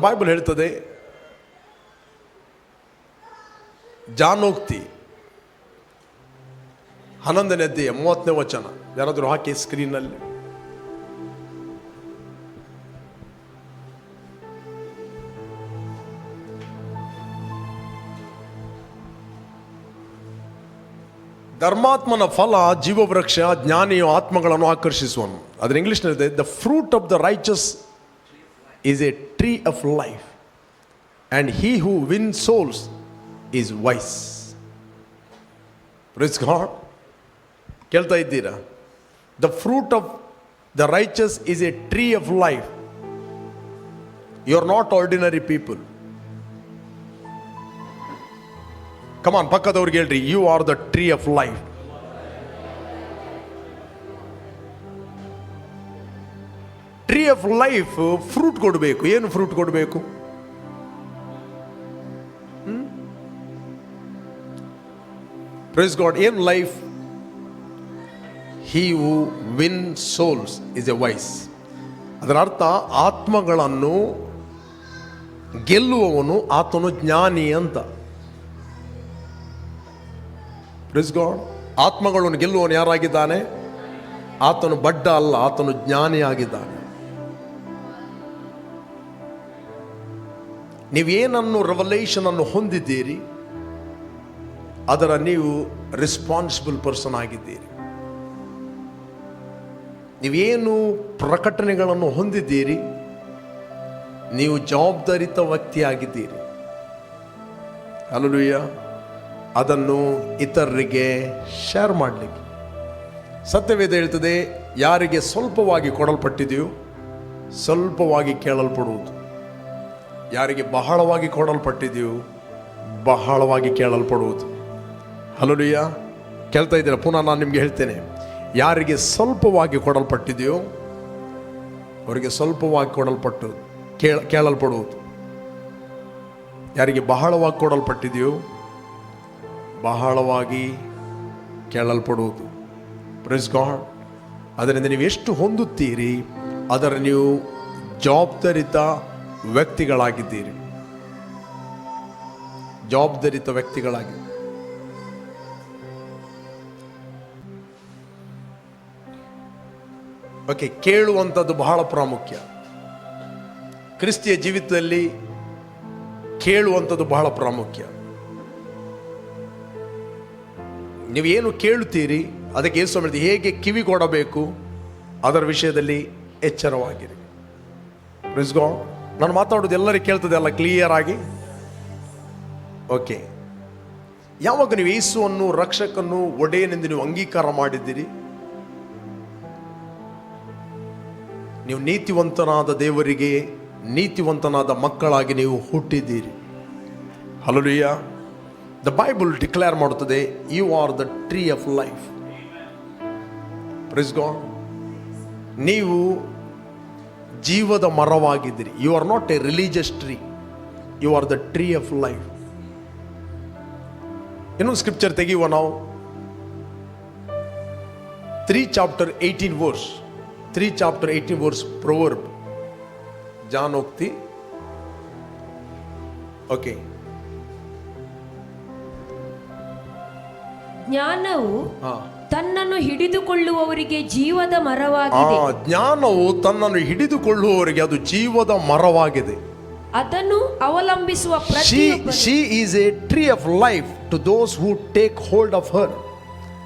Bible ಹೇಳ್ತದೆ, ಜಾನೋಕ್ತಿ 11ನೇ ಅಧ್ಯಾಯ 30ನೇ ವಚನ. ಯಾರಾದರೂ ಹಾಕಿ ಸ್ಕ್ರೀನ್ನಲ್ಲಿ. ಧರ್ಮಾತ್ಮನ ಫಲ ಜೀವವೃಕ್ಷ, ಜ್ಞಾನಿಯು ಆತ್ಮಗಳನ್ನು ಆಕರ್ಷಿಸುವನು. ಅದರ ಇಂಗ್ಲಿಷ್ನಲ್ಲಿದೆ, the fruit of the righteous is a tree of life and he who win souls is wise. Praise God. ಕೇಳ್ತಾ ಇದ್ದೀರಾ? The fruit of the righteous is a tree of life. You are not ordinary people. Come on, ಪಕ್ಕದವ್ರಿಗೆ ಹೇಳ್ರಿ, you are the tree of life. Tree of life fruit ಕೊಡಬೇಕು. ಏನು fruit ಕೊಡಬೇಕು? Praise God. ಏನು life? He who win souls is a wise. ಅದರ ಅರ್ಥ, ಆತ್ಮಗಳನ್ನು ಗೆಲ್ಲುವವನು ಆತನು ಜ್ಞಾನಿ ಅಂತ. Praise God. ಆತ್ಮಗಳನ್ನು ಗೆಲ್ಲುವವನು ಯಾರಾಗಿದ್ದಾನೆ? ಆತನು ಬಡ್ಡ ಅಲ್ಲ, ಆತನು ಜ್ಞಾನಿಯಾಗಿದ್ದಾನೆ. ನೀವೇನನ್ನು ರೆವಲೇಷನ್ ಅನ್ನು ಹೊಂದಿದ್ದೀರಿ, ಅದರ ನೀವು ರೆಸ್ಪಾನ್ಸಿಬಲ್ ಪರ್ಸನ್ ಆಗಿದ್ದೀರಿ. ನೀವೇನು ಪ್ರಕಟಣೆಗಳನ್ನು ಹೊಂದಿದ್ದೀರಿ, ನೀವು ಜವಾಬ್ದಾರಿತ ವ್ಯಕ್ತಿಯಾಗಿದ್ದೀರಿ. ಹಲ್ಲೆಲೂಯಾ. ಅದನ್ನು ಇತರರಿಗೆ ಶೇರ್ ಮಾಡಲಿಕ್ಕೆ. ಸತ್ಯವೇದ ಹೇಳ್ತದೆ, ಯಾರಿಗೆ ಸ್ವಲ್ಪವಾಗಿ ಕೊಡಲ್ಪಟ್ಟಿದೆಯೋ ಸ್ವಲ್ಪವಾಗಿ ಕೇಳಲ್ಪಡುವುದು, ಯಾರಿಗೆ ಬಹಳವಾಗಿ ಕೊಡಲ್ಪಟ್ಟಿದೆಯೋ ಬಹಳವಾಗಿ ಕೇಳಲ್ಪಡುವುದು. ಹಲ್ಲೆಲೂಯಾ. ಕೇಳ್ತಾ ಇದ್ದೀರಾ? ಪುನಃ ನಾನು ನಿಮಗೆ ಹೇಳ್ತೇನೆ, ಯಾರಿಗೆ ಸ್ವಲ್ಪವಾಗಿ ಕೊಡಲ್ಪಟ್ಟಿದೆಯೋ ಅವರಿಗೆ ಸ್ವಲ್ಪವಾಗಿ ಕೇಳಲ್ಪಡುವುದು. ಯಾರಿಗೆ ಬಹಳವಾಗಿ ಕೊಡಲ್ಪಟ್ಟಿದೆಯೋ ಬಹಳವಾಗಿ ಕೇಳಲ್ಪಡುವುದು. Praise God. ಅದರಿಂದ ನೀವು ಎಷ್ಟು ಹೊಂದುತ್ತೀರಿ, ಅದರ ನೀವು ಜವಾಬ್ದಾರಿತ ವ್ಯಕ್ತಿಗಳಾಗಿದ್ದೀರಿ. ಜವಾಬ್ದಾರಿತ ವ್ಯಕ್ತಿಗಳಾಗಿ. ಓಕೆ, ಕೇಳುವಂಥದ್ದು ಬಹಳ ಪ್ರಾಮುಖ್ಯ. ಕ್ರಿಸ್ತಿಯ ಜೀವಿತದಲ್ಲಿ ಕೇಳುವಂಥದ್ದು ಬಹಳ ಪ್ರಾಮುಖ್ಯ. ನೀವೇನು ಕೇಳುತ್ತೀರಿ ಅದಕ್ಕೆ ಯೇಸು ಹೇಳಿದ, ಹೇಗೆ ಕಿವಿ ಕೊಡಬೇಕು ಅದರ ವಿಷಯದಲ್ಲಿ ಎಚ್ಚರವಾಗಿರಿ. Praise God. ನಾನು ಮಾತಾಡೋದು ಎಲ್ಲರಿಗೂ ಕೇಳ್ತದೆ ಅಲ್ಲ, ಕ್ಲಿಯರ್ ಆಗಿ? ಓಕೆ. ಯಾವಾಗ ನೀವು ಯೇಸುವನ್ನು ರಕ್ಷಕನ್ನು ಒಡೆಯನೆಂದು ನೀವು ಅಂಗೀಕಾರ ಮಾಡಿದ್ದೀರಿ, ನೀವು ನೀತಿವಂತನಾದ ದೇವರಿಗೆ ನೀತಿವಂತನಾದ ಮಕ್ಕಳಾಗಿ ನೀವು ಹುಟ್ಟಿದ್ದೀರಿ. ಹಲ್ಲೆಲೂಯಾ. ದ ಬೈಬಲ್ ಡಿಕ್ಲೇರ್ ಮಾಡುತ್ತದೆ, you are the tree of life. Praise God. ನೀವು ಜೀವದ ಮರವಾಗಿದ್ದೀರಿ. You are not a religious tree, you are the tree of life. ಇನ್ನೊಂದು ಸ್ಕ್ರಿಪ್ಚರ್ ತೆಗೆಯುವ ನಾವು. 3:18 ಪ್ರೊವರ್ಬ್, ಜಾನೋಕ್ತಿ. ಓಕೆ. ಜ್ಞಾನವು ತನ್ನನ್ನು ಹಿಡಿದುಕೊಳ್ಳುವವರಿಗೆ ಜೀವದ ಮರವಾಗಿದೆ. ಜ್ಞಾನವು ತನ್ನನ್ನು ಹಿಡಿದುಕೊಳ್ಳುವವರಿಗೆ ಅದು ಜೀವದ ಮರವಾಗಿದೆ. ಅದನ್ನು ಅವಲಂಬಿಸುವ she is a tree of life to those who take hold of her,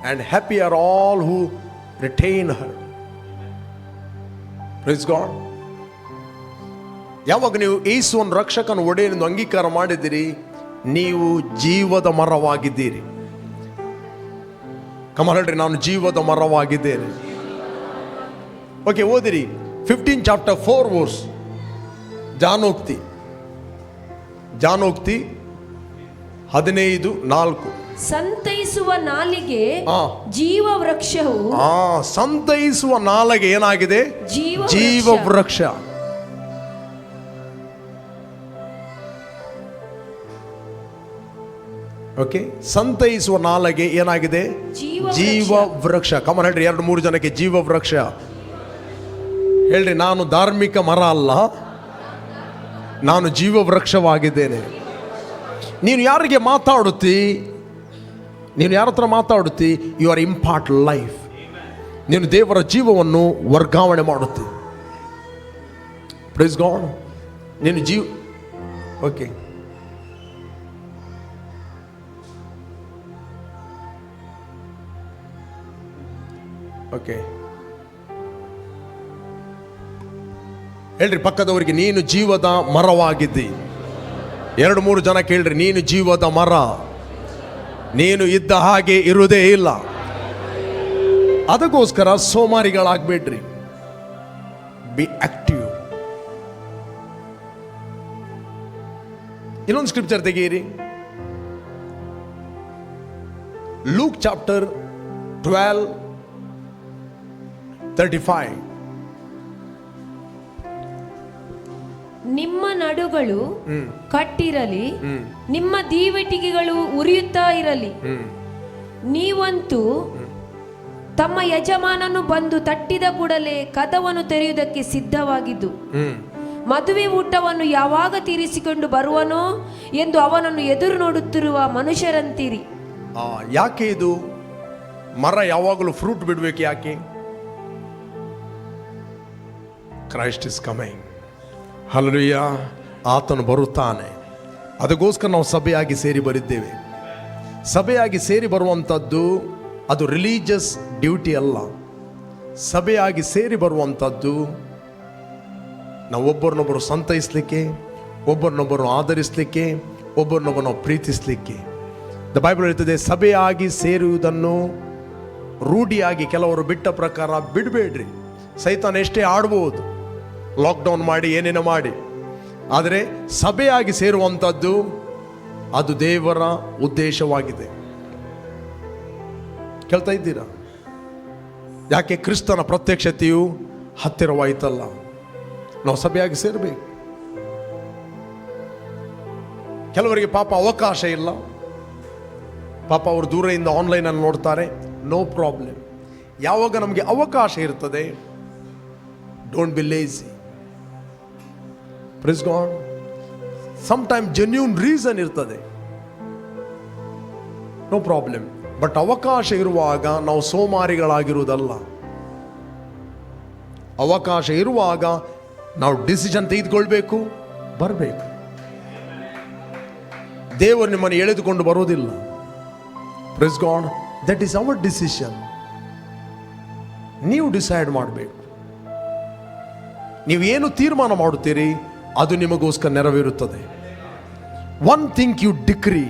and happy are all who retain her. Praise God. ಯಾವಾಗ ನೀವು ಯೇಸುವನ್ನು ರಕ್ಷಕನ ಒಡೆಯನೆಂದು ಅಂಗೀಕಾರ ಮಾಡಿದ್ದೀರಿ, ನೀವು ಜೀವದ ಮರವಾಗಿದ್ದೀರಿ. ಕಮಾನ್ ಹೇಳ್ರಿ, ನಾನು ಜೀವದ ಮರವಾಗಿದ್ದೇನೆ. ಓಕೆ, ಓದಿರಿ 15:4 ಜಾನೋಕ್ತಿ 15:4. ಸಂತೈಸುವ ನಾಲಿಗೆ ಜೀವ ವೃಕ್ಷವು. ಸಂತೈಸುವ ನಾಲಿಗೆ ಏನಾಗಿದೆ? ಜೀವ ವೃಕ್ಷ. ಓಕೆ, ಸಂತೈಸುವ ನಾಲಿಗೆ ಏನಾಗಿದೆ? ಜೀವ ವೃಕ್ಷ. ಕಮನ್ ಹೇಳ್ರಿ, 2-3 ಜನಕ್ಕೆ ಜೀವ ವೃಕ್ಷ ಹೇಳ್ರಿ. ನಾನು ಧಾರ್ಮಿಕ ಮರ ಅಲ್ಲ, ನಾನು ಜೀವ ವೃಕ್ಷವಾಗಿದ್ದೇನೆ. ನೀನು ಯಾರಿಗೆ ಮಾತಾಡುತ್ತಿ, ನೀನು ಯಾರ ಹತ್ರ ಮಾತಾಡುತ್ತಿ, ಯು ಆರ್ ಇಂಪಾರ್ಟ್ ಲೈಫ್. ನೀನು ದೇವರ ಜೀವವನ್ನು ವರ್ಗಾವಣೆ ಮಾಡುತ್ತಿ. Praise God. ನೀನು ಓಕೆ, ಓಕೆ, ಹೇಳ್ರಿ ಪಕ್ಕದವರಿಗೆ, ನೀನು ಜೀವದ ಮರವಾಗಿದ್ದಿ. 2-3 ಜನ ಕೇಳ್ರಿ, ನೀನು ಜೀವದ ಮರ, ನೀನು ಇದ್ದ ಹಾಗೆ ಇರುವುದೇ ಇಲ್ಲ. ಅದಕ್ಕೋಸ್ಕರ ಸೋಮಾರಿಗಳಾಗಬೇಡ್ರಿ, ಬಿ ಆಕ್ಟಿವ್. ಇನ್ನೊಂದು ಸ್ಕ್ರಿಪ್ಚರ್ ತೆಗೀರಿ, ಲೂಕ್ ಚಾಪ್ಟರ್ 12:35. ನಿಮ್ಮ ನಡುಗಳು ಕಟ್ಟಿರಲಿ, ನಿಮ್ಮ ದೀವಟಿಗೆಗಳು ಉರಿಯುತ್ತಾ ಇರಲಿ. ನೀವಂತೂ ತಮ್ಮ ಯಜಮಾನನು ಬಂದು ತಟ್ಟಿದ ಕೂಡಲೇ ಕದವನ್ನು ತೆರೆಯುವುದಕ್ಕೆ ಸಿದ್ಧವಾಗಿದ್ದು, ಮದುವೆ ಊಟವನ್ನು ಯಾವಾಗ ತೀರಿಸಿಕೊಂಡು ಬರುವನೋ ಎಂದು ಅವನನ್ನು ಎದುರು ನೋಡುತ್ತಿರುವ ಮನುಷ್ಯರಂತೀರಿ. ಯಾಕೆ ಇದು ಮರ ಯಾವಾಗಲೂ ಫ್ರೂಟ್ ಬಿಡಬೇಕು? ಯಾಕೆ? Christ is coming. ಹಲ್ಲೆಲೂಯಾ. ಆತನು ಬರುತ್ತಾನೆ. ಅದಕ್ಕೋಸ್ಕರ ನಾವು ಸಭೆಯಾಗಿ ಸೇರಿ ಬರಿದ್ದೇವೆ. ಸಭೆಯಾಗಿ ಸೇರಿ ಬರುವಂಥದ್ದು ಅದು ರಿಲೀಜಿಯಸ್ ಡ್ಯೂಟಿ ಅಲ್ಲ. ಸಭೆಯಾಗಿ ಸೇರಿ ಬರುವಂಥದ್ದು ನಾವು ಒಬ್ಬರನ್ನೊಬ್ಬರು ಸಂತೈಸಲಿಕ್ಕೆ, ಒಬ್ಬರನ್ನೊಬ್ಬರು ಆಧರಿಸಲಿಕ್ಕೆ, ಒಬ್ಬರನ್ನೊಬ್ಬರು ನಾವು ಪ್ರೀತಿಸಲಿಕ್ಕೆ. ದ ಬೈಬಲ್ ಹೇಳ್ತದೆ, ಸಭೆಯಾಗಿ ಸೇರುವುದನ್ನು ರೂಢಿಯಾಗಿ ಕೆಲವರು ಬಿಟ್ಟ ಪ್ರಕಾರ ಬಿಡಬೇಡ್ರಿ. ಸೈತಾನ ಎಷ್ಟೇ ಆಡ್ಬೋದು, ಲಾಕ್ಡೌನ್ ಮಾಡಿ ಏನೇನೋ ಮಾಡಿ, ಆದರೆ ಸಭೆಯಾಗಿ ಸೇರುವಂಥದ್ದು ಅದು ದೇವರ ಉದ್ದೇಶವಾಗಿದೆ. ಕೇಳ್ತಾ ಇದ್ದೀರಾ? ಯಾಕೆ? ಕ್ರಿಸ್ತನ ಪ್ರತ್ಯಕ್ಷತೆಯು ಹತ್ತಿರವಾಯಿತಲ್ಲ. ನಾವು ಸಭೆಯಾಗಿ ಸೇರಬೇಕು. ಕೆಲವರಿಗೆ ಪಾಪ ಅವಕಾಶ ಇಲ್ಲ, ಪಾಪ ಅವರು ದೂರದಿಂದ ಆನ್ಲೈನಲ್ಲಿ ನೋಡ್ತಾರೆ, ನೋ ಪ್ರಾಬ್ಲಮ್. ಯಾವಾಗ ನಮಗೆ ಅವಕಾಶ ಇರ್ತದೆ, don't be lazy. Praise God. Sometime genuine reason ಇರ್ತದೆ, ನೋ ಪ್ರಾಬ್ಲಮ್. ಬಟ್ ಅವಕಾಶ ಇರುವಾಗ ನಾವು ಸೋಮಾರಿಗಳಾಗಿರುವುದಲ್ಲ. ಅವಕಾಶ ಇರುವಾಗ ನಾವು ಡಿಸಿಷನ್ ತೆಗೆದುಕೊಳ್ಬೇಕು, ಬರಬೇಕು. ದೇವರು ನಿಮ್ಮನ್ನು ಎಳೆದುಕೊಂಡು ಬರೋದಿಲ್ಲ. Praise God. That is our decision. ನೀವು ಡಿಸೈಡ್ ಮಾಡಬೇಕು. ನೀವು ಏನು ತೀರ್ಮಾನ ಮಾಡುತ್ತೀರಿ ಅದು ನಿಮಗೋಸ್ಕರ ನೆರವೇರುತ್ತದೆ. One thing you decree,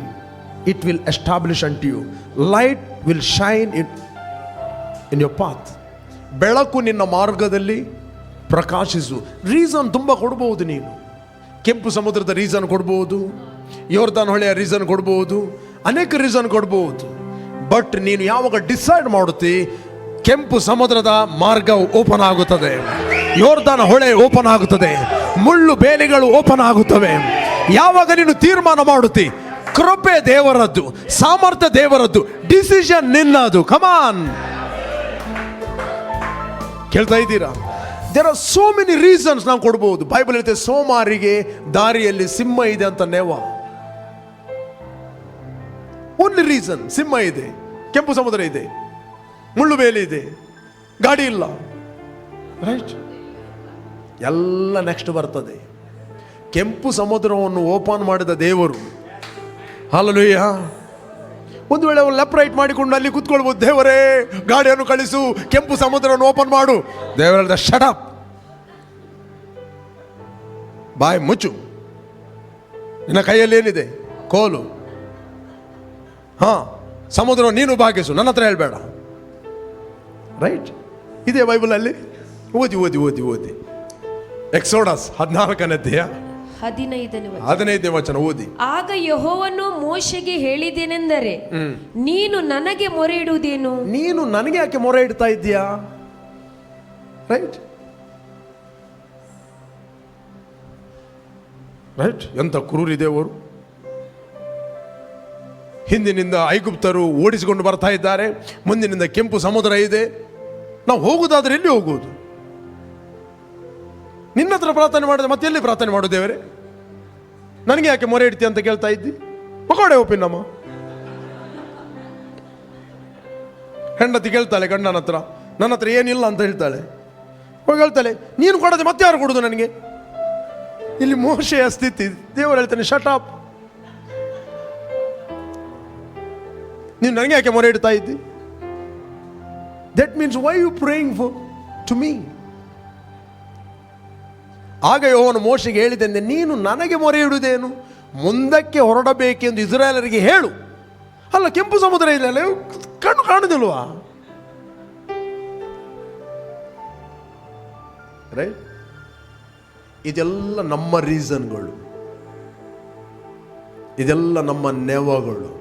it will establish unto you. Light will shine in your path. ಬೆಳಕು ನಿನ್ನ ಮಾರ್ಗದಲ್ಲಿ ಪ್ರಕಾಶಿಸು. ರೀಸನ್ ತುಂಬ ಕೊಡ್ಬೋದು. ನೀನು ಕೆಂಪು ಸಮುದ್ರದ ರೀಸನ್ ಕೊಡ್ಬೋದು, ಯೋರ್ದಾನ್ ಹೊಳೆಯ ರೀಸನ್ ಕೊಡ್ಬೋದು, ಅನೇಕ ರೀಸನ್ ಕೊಡ್ಬೋದು. ಬಟ್ ನೀನು ಯಾವಾಗ ಡಿಸೈಡ್ ಮಾಡುತ್ತಿ, ಕೆಂಪು ಸಮುದ್ರದ ಮಾರ್ಗ ಓಪನ್ ಆಗುತ್ತದೆ, ಯೋರ್ದಾನ ಹೊಳೆ ಓಪನ್ ಆಗುತ್ತದೆ, ಮುಳ್ಳು ಬೇಲಿಗಳು ಓಪನ್ ಆಗುತ್ತವೆ. ಯಾವಾಗ ನೀನು ತೀರ್ಮಾನ ಮಾಡುತ್ತಿ, ಕೃಪೆ ದೇವರದ್ದು, ಸಾಮರ್ಥ್ಯ ದೇವರದ್ದು, ಡಿಸಿಷನ್ ನಿನ್ನದು. ಕಮಾನ್, ಕೇಳ್ತಾ ಇದ್ದೀರಾ? There are so many reasons ನಾವು ಕೊಡ್ಬೋದು. ಬೈಬಲ್ ಹೇಳ್ತೇವೆ, ಸೋಮಾರಿಗೆ ದಾರಿಯಲ್ಲಿ ಸಿಂಹ ಇದೆ ಅಂತ. ನೇವ ಓನ್ಲಿ ರೀಸನ್, ಸಿಂಹ ಇದೆ, ಕೆಂಪು ಸಮುದ್ರ ಇದೆ, ಮುಳ್ಳು ಬೇಲಿ ಇದೆ, ಗಾಡಿ ಇಲ್ಲ. ರೈಟ್? ಎಲ್ಲ ನೆಕ್ಸ್ಟ್ ಬರ್ತದೆ. ಕೆಂಪು ಸಮುದ್ರವನ್ನು ಓಪನ್ ಮಾಡಿದ ದೇವರು. ಹಲ್ಲೆಲೂಯ. ಒಂದು ವೇಳೆ ಅವರು ಲೆಫ್ಟ್ ರೈಟ್ ಮಾಡಿಕೊಂಡು ಅಲ್ಲಿ ಕೂತ್ಕೊಳ್ಬೋದು. ದೇವರೇ ಗಾಡಿಯನ್ನು ಕಳಿಸು, ಕೆಂಪು ಸಮುದ್ರವನ್ನು ಓಪನ್ ಮಾಡು. ದೇವರ ಶಟ್ ಅಪ್, ಬಾಯ್ ಮುಚ್ಚು. ನಿನ್ನ ಕೈಯಲ್ಲಿ ಏನಿದೆ? ಕೋಲು. ಸಮುದ್ರ ನೀನು ಭಾಗಿಸು, ನನ್ನ ಹತ್ರ ಹೇಳ್ಬೇಡ. ರೈಟ್? ಇದೇ ಬೈಬಲಲ್ಲಿ. ಓದಿ ಓದಿ ಓದಿ ಓದಿ. ಎಕ್ಸೋಡಸ್ 14ನೇ ಅಧ್ಯಾಯ 15ನೇ ವಚನ ಓದಿ. ಆಗ ಯೆಹೋವನು ಮೋಶೆಗೆ ಹೇಳಿದ್ದೇನೆಂದರೆ, ನೀನು ನನಗೆ ಮೊರೆ ಇಡುವುದೇನು? ನೀನು ನನಗೆ ಯಾಕೆ ಮೊರೆ ಇಡ್ತಾ ಇದ್ದೀಯಾ? ರೈಟ್? ರೈಟ್? ಎಂತ ಕ್ರೂರಿದೆ ಅವರು. ಹಿಂದಿನಿಂದ ಐಗುಪ್ತರು ಓಡಿಸಿಕೊಂಡು ಬರ್ತಾ ಇದ್ದಾರೆ, ಮುಂದಿನಿಂದ ಕೆಂಪು ಸಮುದ್ರ ಇದೆ. ನಾವು ಹೋಗುವುದಾದ್ರೆ ಎಲ್ಲಿ ಹೋಗುವುದು? ನಿನ್ನ ಹತ್ರ ಪ್ರಾರ್ಥನೆ ಮಾಡಿದ್ರೆ ಮತ್ತೆ ಎಲ್ಲಿ ಪ್ರಾರ್ಥನೆ ಮಾಡು ದೇವರೇ? ನನಗೆ ಯಾಕೆ ಮೊರೆ ಇಡ್ತಿ ಅಂತ ಕೇಳ್ತಾ ಇದ್ದಿ? ಮಕ್ಕಳೇ ಒಪ್ಪಿನಮ್ಮ. ಹೆಂಡತಿ ಕೇಳ್ತಾಳೆ ಗಂಡನ ಹತ್ರ, ನನ್ನ ಹತ್ರ ಏನಿಲ್ಲ ಅಂತ ಹೇಳ್ತಾಳೆ. ಹೋಗಿ ಹೇಳ್ತಾಳೆ, ನೀನು ಕೊಡದೆ ಮತ್ತೆ ಯಾರು ಕೊಡುದು ನನಗೆ? ಇಲ್ಲಿ ಮೋಶೆಯ ಸ್ಥಿತಿ. ದೇವರು ಹೇಳ್ತಾನೆ, ಶಟ್ ಅಪ್, ನೀನು ನನಗೆ ಯಾಕೆ ಮೊರೆ ಇಡ್ತಾ ಇದ್ದಿ? That means why you praying for to me? ಆಗ ಯೆಹೋವನು ಮೋಶೆಗೆ ಹೇಳಿದಂತೆ, ನೀನು ನನಗೆ ಮೊರೆ ಇಡುವುದೇನು? ಮುಂದಕ್ಕೆ ಹೊರಡಬೇಕೆಂದು ಇಸ್ರಾಯೇಲರಿಗೆ ಹೇಳು. ಅಲ್ಲ, ಕೆಂಪು ಸಮುದ್ರ ಇಲ್ಲ, ಕಣ್ಣು ಕಾಣುದಿಲ್ವಾ? ರೈಟ್? ಇದೆಲ್ಲ ನಮ್ಮ ರೀಸನ್ಗಳು, ಇದೆಲ್ಲ ನಮ್ಮ ನೆವಗಳು.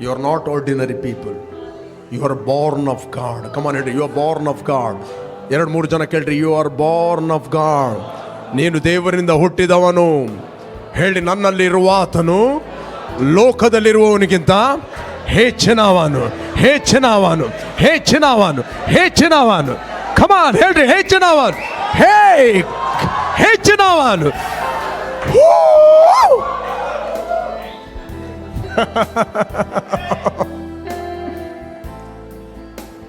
You are not ordinary people, you are born of God. Come on ಹೇಳ್ರಿ, you are born of God. 2-3 ಜನ ಕೇಳ್ರಿ, you are born of God. ನೀನು ದೇವರಿಂದ ಹುಟ್ಟಿದವನು. ಹೇಳಿ, ನನ್ನಲ್ಲಿರುವಾತನು ಲೋಕದಲ್ಲಿರುವವನಿಗಿಂತ ಹೆಚ್ಚಿನವನು, ಹೆಚ್ಚಿನವನು, ಹೆಚ್ಚಿನವನು, ಹೆಚ್ಚಿನವನು. ಕಮಾನ್ ಹೇಳ್ರಿ, ಹೆಚ್ಚಿನವನು, ಹೇ ಹೆಚ್ಚಿನವನು.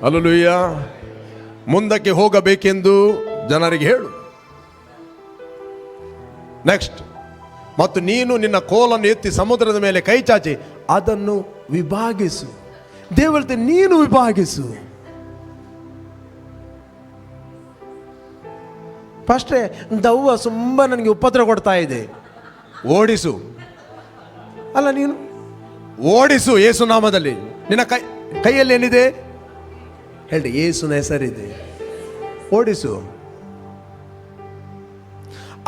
ಹಲ್ಲೆಲೂಯಾ. ಮುಂದಕ್ಕೆ ಹೋಗಬೇಕೆಂದು ಜನರಿಗೆ ಹೇಳು. ನೆಕ್ಸ್ಟ್, ಮತ್ತು ನೀನು ನಿನ್ನ ಕೋಲನ್ನು ಎತ್ತಿ ಸಮುದ್ರದ ಮೇಲೆ ಕೈ ಚಾಚಿ ಅದನ್ನು ವಿಭಾಗಿಸು. ದೇವತೆ ನೀನು ವಿಭಾಗಿಸು. ಫಸ್ಟೇ ದವ್ವ ತುಂಬ ನನಗೆ ಉಪದ್ರ ಕೊಡ್ತಾ ಇದೆ, ಓಡಿಸು. ಅಲ್ಲ, ನೀನು ಓಡಿಸು ಯೇಸು ನಾಮದಲ್ಲಿ. ನಿನ್ನ ಕೈಯಲ್ಲಿ ಏನಿದೆ ಹೇಳಿ, ಯೇಸುನ ಹೆಸರಿದೆ, ಓಡಿಸು.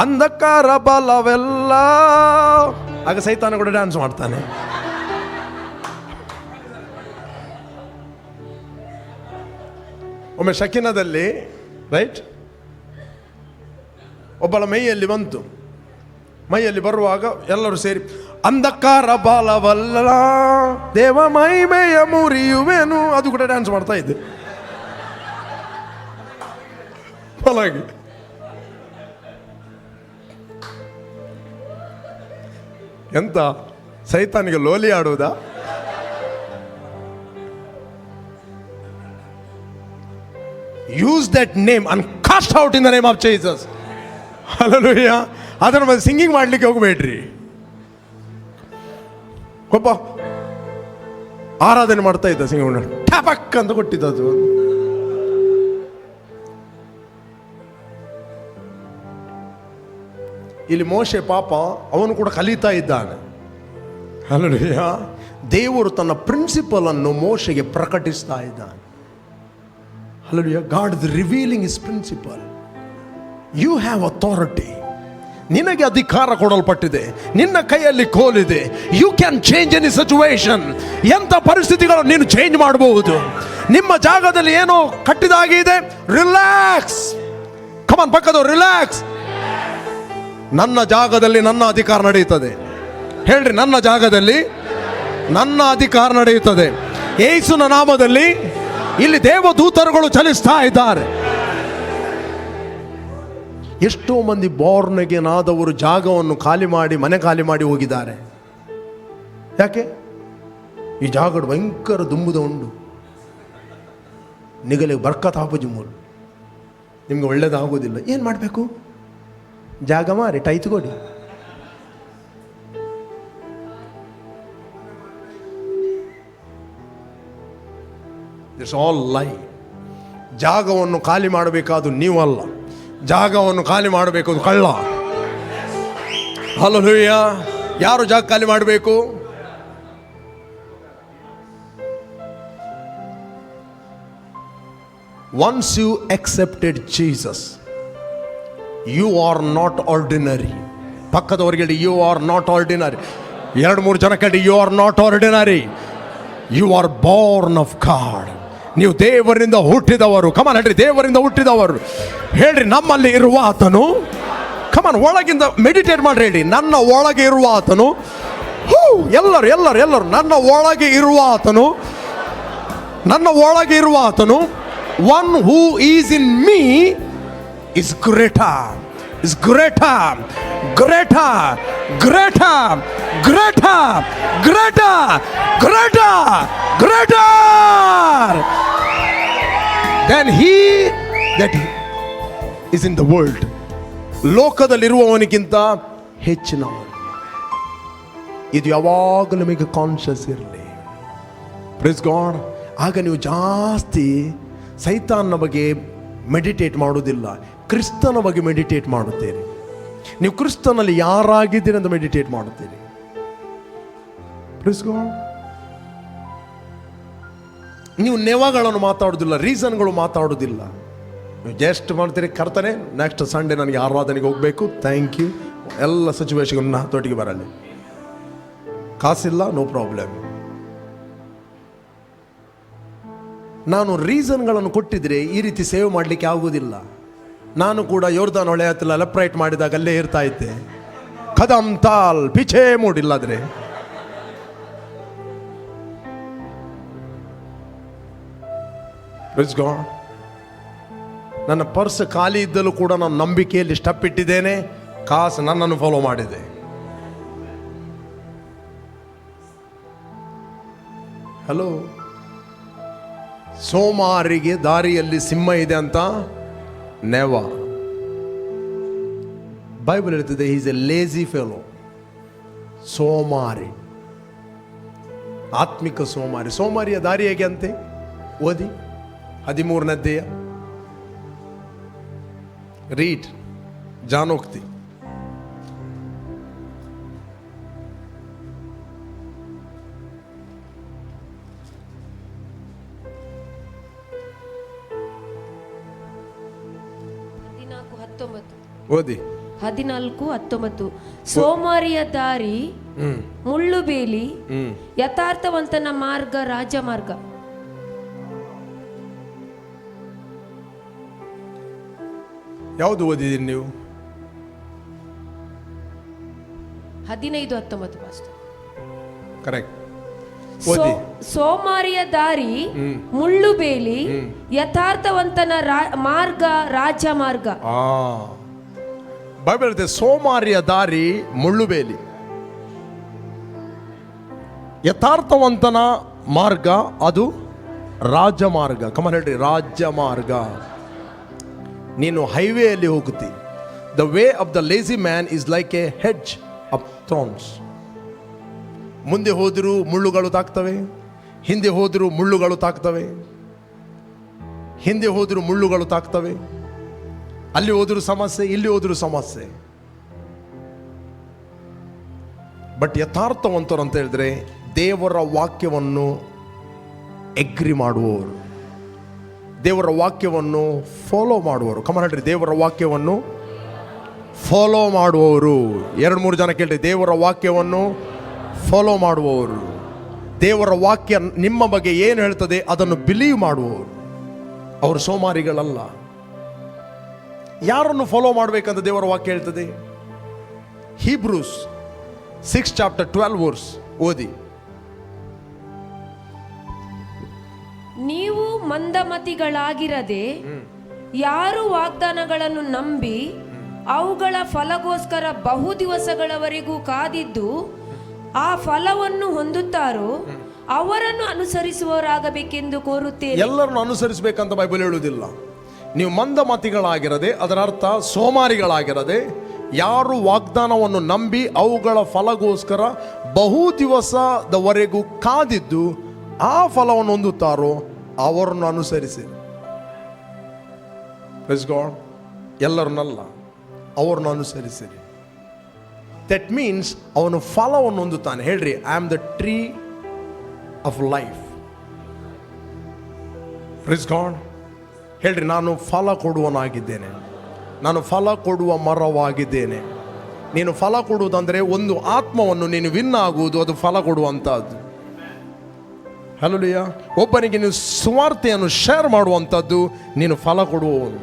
ಅಂಧಕಾರ ಬಲವೆಲ್ಲ. ಆಗ ಸೈತಾನ ಕೂಡ ಡ್ಯಾನ್ಸ್ ಮಾಡ್ತಾನೆ. ಒಮ್ಮೆ ಶಕಿನದಲ್ಲಿ, ರೈಟ್, ಒಬ್ಬಳ ಮೈಯಲ್ಲಿ ಬಂತು. ಮೈಯಲ್ಲಿ ಬರುವಾಗ ಎಲ್ಲರೂ ಸೇರಿ, ಅಂಧಕಾರ ಬಾಲವಲ್ಲ ದೇವ ಮೈಮೆಯ ಮುರಿಯುವೆನು, ಅದು ಕೂಡ ಡ್ಯಾನ್ಸ್ ಮಾಡ್ತಾ ಇದ್ದೆ. ಹಾಗೆ ಎಂತ ಸೈತಾನಿಗೆ ಲೋಲಿ ಆಡುವುದಾ? Use that name and cast out in the name of Jesus. Hallelujah. ಅದರ ಮೇಲೆ ಸಿಂಗಿಂಗ್ ಮಾಡ್ಲಿಕ್ಕೆ ಹೋಗಬೇಡ್ರಿ. ಒಬ್ಬ ಆರಾಧನೆ ಮಾಡ್ತಾ ಇದ್ದ, ಸಿಂಗಿಂಗ್ ಟ್ಯಾಪಕ್ ಅಂತ ಕೊಟ್ಟಿದ್ದು. ಇಲ್ಲಿ ಮೋಶೆ ಪಾಪ ಅವನು ಕೂಡ ಕಲಿತಾ ಇದ್ದಾನೆ. ಹಲ್ಲೆಲೂಯಾ. ದೇವರು ತನ್ನ ಪ್ರಿನ್ಸಿಪಲ್ ಅನ್ನು ಮೋಶೆಗೆ ಪ್ರಕಟಿಸ್ತಾ ಇದ್ದಾನೆ. Hallelujah. God is revealing his principle. You have authority. ನಿನಗೆ ಅಧಿಕಾರ ಕೊಡಲ್ಪಟ್ಟಿದೆ, ನಿನ್ನ ಕೈಯಲ್ಲಿ ಕೋಲಿದೆ. You can change any situation. ಎಂಥ ಪರಿಸ್ಥಿತಿಗಳನ್ನು ನೀನು ಚೇಂಜ್ ಮಾಡಬಹುದು. ನಿಮ್ಮ ಜಾಗದಲ್ಲಿ ಏನೋ ಕಟ್ಟಿದಾಗಿದೆ, ರಿಲ್ಯಾಕ್ಸ್. ಕಮಾನ್, ಪಕ್ಕದವರು ರಿಲ್ಯಾಕ್ಸ್. ನನ್ನ ಜಾಗದಲ್ಲಿ ನನ್ನ ಅಧಿಕಾರ ನಡೆಯುತ್ತದೆ. ಹೇಳ್ರಿ, ನನ್ನ ಜಾಗದಲ್ಲಿ ನನ್ನ ಅಧಿಕಾರ ನಡೆಯುತ್ತದೆ. ಯೇಸುವಿನ ನಾಮದಲ್ಲಿ ಇಲ್ಲಿ ದೇವದೂತರುಗಳು ಚಲಿಸ್ತಾ ಇದ್ದಾರೆ. ಎಷ್ಟೋ ಮಂದಿ ಬಾರ್ನ್ ಅಗೇನ್ ಆದವರು ಜಾಗವನ್ನು ಖಾಲಿ ಮಾಡಿ, ಮನೆ ಖಾಲಿ ಮಾಡಿ ಹೋಗಿದ್ದಾರೆ. ಯಾಕೆ? ಈ ಜಾಗ ಭಯಂಕರ ದುಂಬುದ ಉಂಡು, ನಿಗಲಿಗೆ ಬರ್ಕತ್ ಹಾಪುಜಿ ಮೂಲ, ನಿಮ್ಗೆ ಒಳ್ಳೇದಾಗೋದಿಲ್ಲ. ಏನು ಮಾಡಬೇಕು? ಜಾಗ ಮಾರಿ ಟೈ ತಗೊಡಿ. ಇಟ್ಸ್ ಆಲ್ ಲೈ. ಜಾಗವನ್ನು ಖಾಲಿ ಮಾಡಬೇಕಾದ್ದು ನೀವಲ್ಲ, ಜಾಗವನ್ನು ಖಾಲಿ ಮಾಡಬೇಕು ಕಳ್ಳ. ಹಲ್ಲೆಲೂಯಾ. ಯಾರು ಜಾಗ ಖಾಲಿ ಮಾಡಬೇಕು? Once you accepted Jesus, you are not ordinary. ಪಕ್ಕದವರಿಗೆ ಹೇಳಿ, ಯು ಆರ್ ನಾಟ್ ಆರ್ಡಿನರಿ. 2-3 ಜನ ಕೇಳಿ, you are not ordinary, you are born of God. ನೀವು ದೇವರಿಂದ ಹುಟ್ಟಿದವರು. ಕಮಾನ್ ಹೇಳ್ರಿ, ದೇವರಿಂದ ಹುಟ್ಟಿದವರು. ಹೇಳ್ರಿ, ನಮ್ಮಲ್ಲಿ ಇರುವ ಆತನು. ಕಮಾನ್, ಒಳಗಿಂದ ಮೆಡಿಟೇಟ್ ಮಾಡ್ರಿ. ಹೇಳಿ, ನನ್ನ ಒಳಗೆ ಇರುವ ಆತನು. ಎಲ್ಲರೂ ಎಲ್ಲರೂ ಎಲ್ಲರೂ ನನ್ನ ಒಳಗೆ ಇರುವ ಆತನು, ನನ್ನ ಒಳಗೆ ಇರುವ ಆತನು. One who is in me is greater, is greater. greater, greater, greater, greater, greater, greater than he that is in the world. ಲೋಕದಲ್ಲಿರುವವನಿಗಿಂತ ಹೆಚ್ಚಿನವನು. ಇದು ಯಾವಾಗಲೂ ನಿಮಗೆ ಕಾನ್ಷಿಯಸ್ ಇರಲಿ. Praise God. ಆಗ ನೀವು ಜಾಸ್ತಿ ಸೈತಾನನ ಬಗ್ಗೆ ಮೆಡಿಟೇಟ್ ಮಾಡೋದಿಲ್ಲ, ಕ್ರಿಸ್ತನ ಬಗ್ಗೆ ಮೆಡಿಟೇಟ್ ಮಾಡುತ್ತೀರಿ. ನೀವು ಕ್ರಿಸ್ತನಲ್ಲಿ ಯಾರಾಗಿದ್ದೀರಿ ಅಂತ ಮೆಡಿಟೇಟ್ ಮಾಡುತ್ತೀರಿ. Praise God. ನೀವು ನೆವಗಳನ್ನು ಮಾತಾಡೋದಿಲ್ಲ, ರೀಸನ್ಗಳು ಮಾತಾಡೋದಿಲ್ಲ. ನೀವು ಜಸ್ಟ್ ಮಾಡ್ತೀರಿ, ಕರ್ತನೆ ನೆಕ್ಸ್ಟ್ ಸಂಡೇ ನನಗೆ ಆರಾಧನೆಗೆ ಹೋಗಬೇಕು, ಥ್ಯಾಂಕ್ ಯು, ಎಲ್ಲ ಸಿಚುವೇಶನ್ ತೊಟ್ಟಿಗೆ ಬರಲಿ, ಕಾಸಿಲ್ಲ, ನೋ ಪ್ರಾಬ್ಲಮ್. ನಾನು ರೀಸನ್ಗಳನ್ನು ಕೊಟ್ಟಿದ್ರೆ ಈ ರೀತಿ ಸೇವ್ ಮಾಡಲಿಕ್ಕೆ ಆಗುವುದಿಲ್ಲ. ನಾನು ಕೂಡ ಯೋರ್ದಾನ್ ಹೊಳೆ ಹತ್ತಿರ ಲೆಫ್ಟ್ ರೈಟ್ ಮಾಡಿದಾಗ ಅಲ್ಲೇ ಇರ್ತಾ ಇದ್ದೆ. ಕದಮ್ ತಾಲ್ ಪಿಛೆ ಮೂಡಿಲ್ಲಾದ್ರೆ ಪ್ರೇಸ್ ಗಾಡ್. ನನ್ನ ಪರ್ಸ್ ಖಾಲಿ ಇದ್ದಲ್ಲೂ ಕೂಡ ನಾನು ನಂಬಿಕೆಯಲ್ಲಿ ಸ್ಟೆಪ್ ಇಟ್ಟಿದ್ದೇನೆ, ಕಾಸು ನನ್ನನ್ನು ಫಾಲೋ ಮಾಡಿದೆ. ಹಲೋ. ಸೋಮಾರಿಗೆ ದಾರಿಯಲ್ಲಿ ಸಿಂಹ ಇದೆ ಅಂತ ನೆವ ಬೈಬಲ್ ಹೇಳ್ತಿದೆ. Is a lazy fellow. ಸೋಮಾರಿ, ಆತ್ಮಿಕ ಸೋಮಾರಿ. ಸೋಮಾರಿಯ ದಾರಿ ಹೇಗೆ ಅಂತೆ ಓದಿ 13ನೇ ಅಧ್ಯಾಯ, ರೀಡ್ ಜಾನೋಕ್ತಿ. ಓದಿ 14:19. ಸೋಮಾರಿಯ ದಾರಿ ಮುಳ್ಳು ಬೇಲಿ, ಯಥಾರ್ಥವಂತನ ಮಾರ್ಗ ರಾಜಮಾರ್ಗ. ಯಾವುದು ಓದಿದ್ದೀರಿ ನೀವು? 15:19 ಪಾಸ್ಟರ್. ಕರೆಕ್ಟ್. ಓದಿ. ಸೋಮಾರಿಯ ದಾರಿ ಮುಳ್ಳು ಬೇಲಿ, ಯಥಾರ್ಥವಂತನ ಮಾರ್ಗ ರಾಜಮಾರ್ಗ. ಬೈಬಲ್ ಹೇಳ್ತದೆ ಸೋಮಾರಿಯ ದಾರಿ ಮುಳ್ಳುಬೇಲಿ, ಯಥಾರ್ಥವಂತನ ಮಾರ್ಗ ಅದು ರಾಜಮಾರ್ಗ. ಕಮನ್ ಹೇಳ್ರಿ, ರಾಜಮಾರ್ಗ. ನೀನು ಹೈವೇಯಲ್ಲಿ ಹೋಗುತ್ತಿ. The way of the lazy man is like a hedge of thorns. ಮುಂದೆ ಹೋದರೂ ಮುಳ್ಳುಗಳು ತಾಕ್ತವೆ, ಹಿಂದೆ ಹೋದರೂ ಮುಳ್ಳುಗಳು ತಾಕ್ತವೆ, ಹಿಂದೆ ಹೋದರೂ ಮುಳ್ಳುಗಳು ತಾಕ್ತವೆ, ಅಲ್ಲಿ ಹೋದರೂ ಸಮಸ್ಯೆ, ಇಲ್ಲಿ ಹೋದರೂ ಸಮಸ್ಯೆ. ಬಟ್ ಯಥಾರ್ಥವಂತರು ಅಂತ ಹೇಳಿದ್ರೆ ದೇವರ ವಾಕ್ಯವನ್ನು ಎಗ್ರಿ ಮಾಡುವವರು, ದೇವರ ವಾಕ್ಯವನ್ನು ಫಾಲೋ ಮಾಡುವವರು. ಕಮನ್ ಹೇಳ್ರಿ, ದೇವರ ವಾಕ್ಯವನ್ನು ಫಾಲೋ ಮಾಡುವವರು. 2-3 ಜನ ಕೇಳ್ರಿ, ದೇವರ ವಾಕ್ಯವನ್ನು ಫಾಲೋ ಮಾಡುವವರು. ದೇವರ ವಾಕ್ಯ ನಿಮ್ಮ ಬಗ್ಗೆ ಏನು ಹೇಳ್ತದೆ ಅದನ್ನು ಬಿಲೀವ್ ಮಾಡುವವರು. ಅವರು ಸೋಮಾರಿಗಳಲ್ಲ. ಯಾರನ್ನು ಫಾಲೋ ಮಾಡಬೇಕಂತ ದೇವರ ವಾಕ್ಯ ಹೇಳ್ತದೆ? ಹೀಬ್ರೂಸ್ 6:12 ಓದಿ. ನೀವು ಮಂದಮತಿಗಳಾಗಿರದೆ ಯಾರು ವಾಗ್ದಾನಗಳನ್ನು ನಂಬಿ ಅವುಗಳ ಫಲಗೋಸ್ಕರ ಬಹು ದಿವಸಗಳವರೆಗೂ ಕಾದಿದ್ದು ಆ ಫಲವನ್ನು ಹೊಂದುತ್ತಾರೋ ಅವರನ್ನು ಅನುಸರಿಸುವವರಾಗಬೇಕೆಂದು ಕೋರುತ್ತೇನೆ. ಎಲ್ಲರನ್ನು ಅನುಸರಿಸಬೇಕಂತ ಬೈಬಲ್ ಹೇಳುವುದಿಲ್ಲ. ನೀವು ಮಂದಮತಿಗಳಾಗಿರದೆ, ಅದರ ಅರ್ಥ ಸೋಮಾರಿಗಳಾಗಿರದೆ, ಯಾರು ವಾಗ್ದಾನವನ್ನು ನಂಬಿ ಅವುಗಳ ಫಲಗೋಸ್ಕರ ಬಹು ದಿವಸದವರೆಗೂ ಕಾದಿದ್ದು ಆ ಫಲವನ್ನು ಹೊಂದುತ್ತಾರೋ ಅವರನ್ನು ಅನುಸರಿಸಿ. Praise God. ಎಲ್ಲರನ್ನಲ್ಲ, ಅವರನ್ನು ಅನುಸರಿಸಿರಿ. ದಟ್ ಮೀನ್ಸ್ ಅವನು ಫಲವನ್ನು ಹೊಂದುತ್ತಾನೆ. ಹೇಳ್ರಿ, I am the tree of life. Praise god. ಹೇಳ್ರಿ, ನಾನು ಫಲ ಕೊಡುವನಾಗಿದ್ದೇನೆ, ನಾನು ಫಲ ಕೊಡುವ ಮರವಾಗಿದ್ದೇನೆ. ನೀನು ಫಲ ಕೊಡುವುದಂದರೆ ಒಂದು ಆತ್ಮವನ್ನು ನೀನು ವಿನ್ ಆಗುವುದು, ಅದು ಫಲ ಕೊಡುವಂಥದ್ದು. ಹಲ್ಲೆಲೂಯಾ. ಒಬ್ಬನಿಗೆ ನೀವು ಸುವಾರ್ತೆಯನ್ನು ಶೇರ್ ಮಾಡುವಂಥದ್ದು, ನೀನು ಫಲ ಕೊಡುವವನು.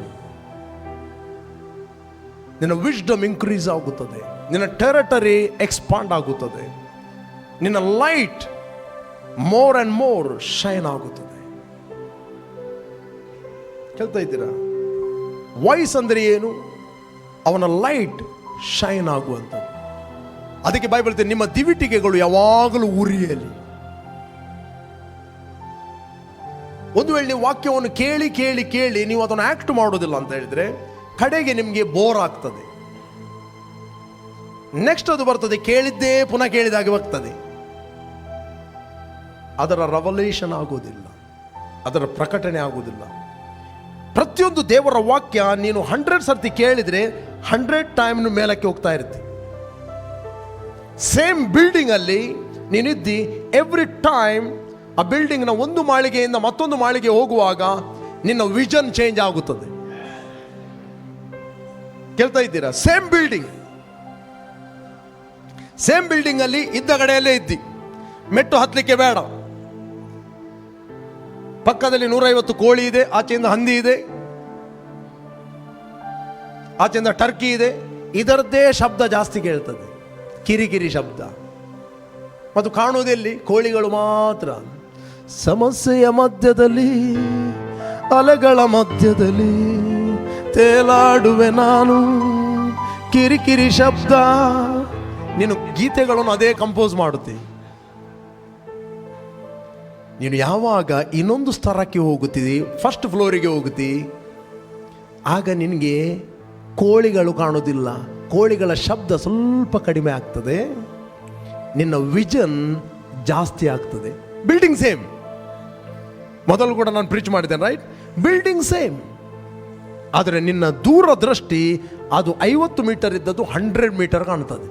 ನಿನ್ನ ವಿಶ್ಡಮ್ ಇನ್ಕ್ರೀಸ್ ಆಗುತ್ತದೆ, ನಿನ್ನ ಟೆರಿಟರಿ ಎಕ್ಸ್ಪಾಂಡ್ ಆಗುತ್ತದೆ, ನಿನ್ನ light more and more shine ಆಗುತ್ತದೆ. ಕೇಳ್ತಾ ಇದ್ದೀರಾ? ವಾಯ್ಸ್ ಅಂದರೆ ಏನು? ಅವನ ಲೈಟ್ ಶೈನ್ ಆಗುವಂಥದ್ದು. ಅದಕ್ಕೆ ಬೈಬಲ್ ಹೇಳ್ತದೆ, ನಿಮ್ಮ ದಿವಿಟಿಗೆಗಳು ಯಾವಾಗಲೂ ಉರಿಯಲಿ. ಒಂದು ವೇಳೆ ನೀವು ವಾಕ್ಯವನ್ನು ಕೇಳಿ ಕೇಳಿ ಕೇಳಿ ನೀವು ಅದನ್ನು ಆಕ್ಟ್ ಮಾಡೋದಿಲ್ಲ ಅಂತ ಹೇಳಿದ್ರೆ ಕಡೆಗೆ ನಿಮಗೆ ಬೋರ್ ಆಗ್ತದೆ. ನೆಕ್ಸ್ಟ್ ಅದು ಬರ್ತದೆ, ಕೇಳಿದ್ದೇ ಪುನಃ ಕೇಳಿದಾಗೆ ಬರ್ತದೆ. ಅದರ ರೆವಲ್ಯೂಷನ್ ಆಗೋದಿಲ್ಲ, ಅದರ ಪ್ರಕಟಣೆ ಆಗೋದಿಲ್ಲ. ಪ್ರತಿಯೊಂದು ದೇವರ ವಾಕ್ಯ ನೀನು 100 ಸರ್ತಿ ಕೇಳಿದ್ರೆ 100 ಟೈಮ್ ಮೇಲಕ್ಕೆ ಹೋಗ್ತಾ ಇರ್ತಿ. ಸೇಮ್ ಬಿಲ್ಡಿಂಗ್ ಅಲ್ಲಿ ನೀನಿದ್ದಿ, ಎವ್ರಿ ಟೈಮ್ ಆ ಬಿಲ್ಡಿಂಗ್ನ ಒಂದು ಮಾಳಿಗೆಯಿಂದ ಮತ್ತೊಂದು ಮಾಳಿಗೆ ಹೋಗುವಾಗ ನಿನ್ನ ವಿಷನ್ ಚೇಂಜ್ ಆಗುತ್ತದೆ. ಕೇಳ್ತಾ ಇದ್ದೀರಾ? ಸೇಮ್ ಬಿಲ್ಡಿಂಗ್ ಅಲ್ಲಿ ಇದ್ದ ಕಡೆಯಲ್ಲೇ ಇದ್ದಿ, ಮೆಟ್ಟು ಹತ್ತಲಿಕ್ಕೆ ಬೇಡ. ಪಕ್ಕದಲ್ಲಿ 150 ಕೋಳಿ ಇದೆ, ಆಚೆಯಿಂದ ಹಂದಿ ಇದೆ, ಆಚೆಯಿಂದ ಟರ್ಕಿ ಇದೆ. ಇದರದ್ದೇ ಶಬ್ದ ಜಾಸ್ತಿ ಕೇಳ್ತದೆ, ಕಿರಿಕಿರಿ ಶಬ್ದ. ಮತ್ತು ಕಾಣುವುದೆಲ್ಲಿ? ಕೋಳಿಗಳು ಮಾತ್ರ. ಸಮಸ್ಯೆಯ ಮಧ್ಯದಲ್ಲಿ, ಅಲೆಗಳ ಮಧ್ಯದಲ್ಲಿ ತೇಲಾಡುವೆ ನಾನು, ಕಿರಿಕಿರಿ ಶಬ್ದ. ನೀನು ಗೀತೆಗಳನ್ನು ಅದೇ ಕಂಪೋಸ್ ಮಾಡುತ್ತೆ. ನೀನು ಯಾವಾಗ ಇನ್ನೊಂದು ಸ್ತರಕ್ಕೆ ಹೋಗುತ್ತೀವಿ, ಫಸ್ಟ್ ಫ್ಲೋರಿಗೆ ಹೋಗುತ್ತಿ, ಆಗ ನಿನಗೆ ಕೋಳಿಗಳು ಕಾಣೋದಿಲ್ಲ, ಕೋಳಿಗಳ ಶಬ್ದ ಸ್ವಲ್ಪ ಕಡಿಮೆ ಆಗ್ತದೆ, ನಿನ್ನ ವಿಷನ್ ಜಾಸ್ತಿ ಆಗ್ತದೆ. Building same. ಮೊದಲು ಕೂಡ ನಾನು ಪ್ರೀಚ್ ಮಾಡಿದ್ದೇನೆ, ರೈಟ್? ಬಿಲ್ಡಿಂಗ್ ಸೇಮ್, ಆದರೆ ನಿನ್ನ ದೂರದೃಷ್ಟಿ ಅದು 50 ಮೀಟರ್ ಇದ್ದದ್ದು 100 ಮೀಟರ್ ಕಾಣ್ತದೆ.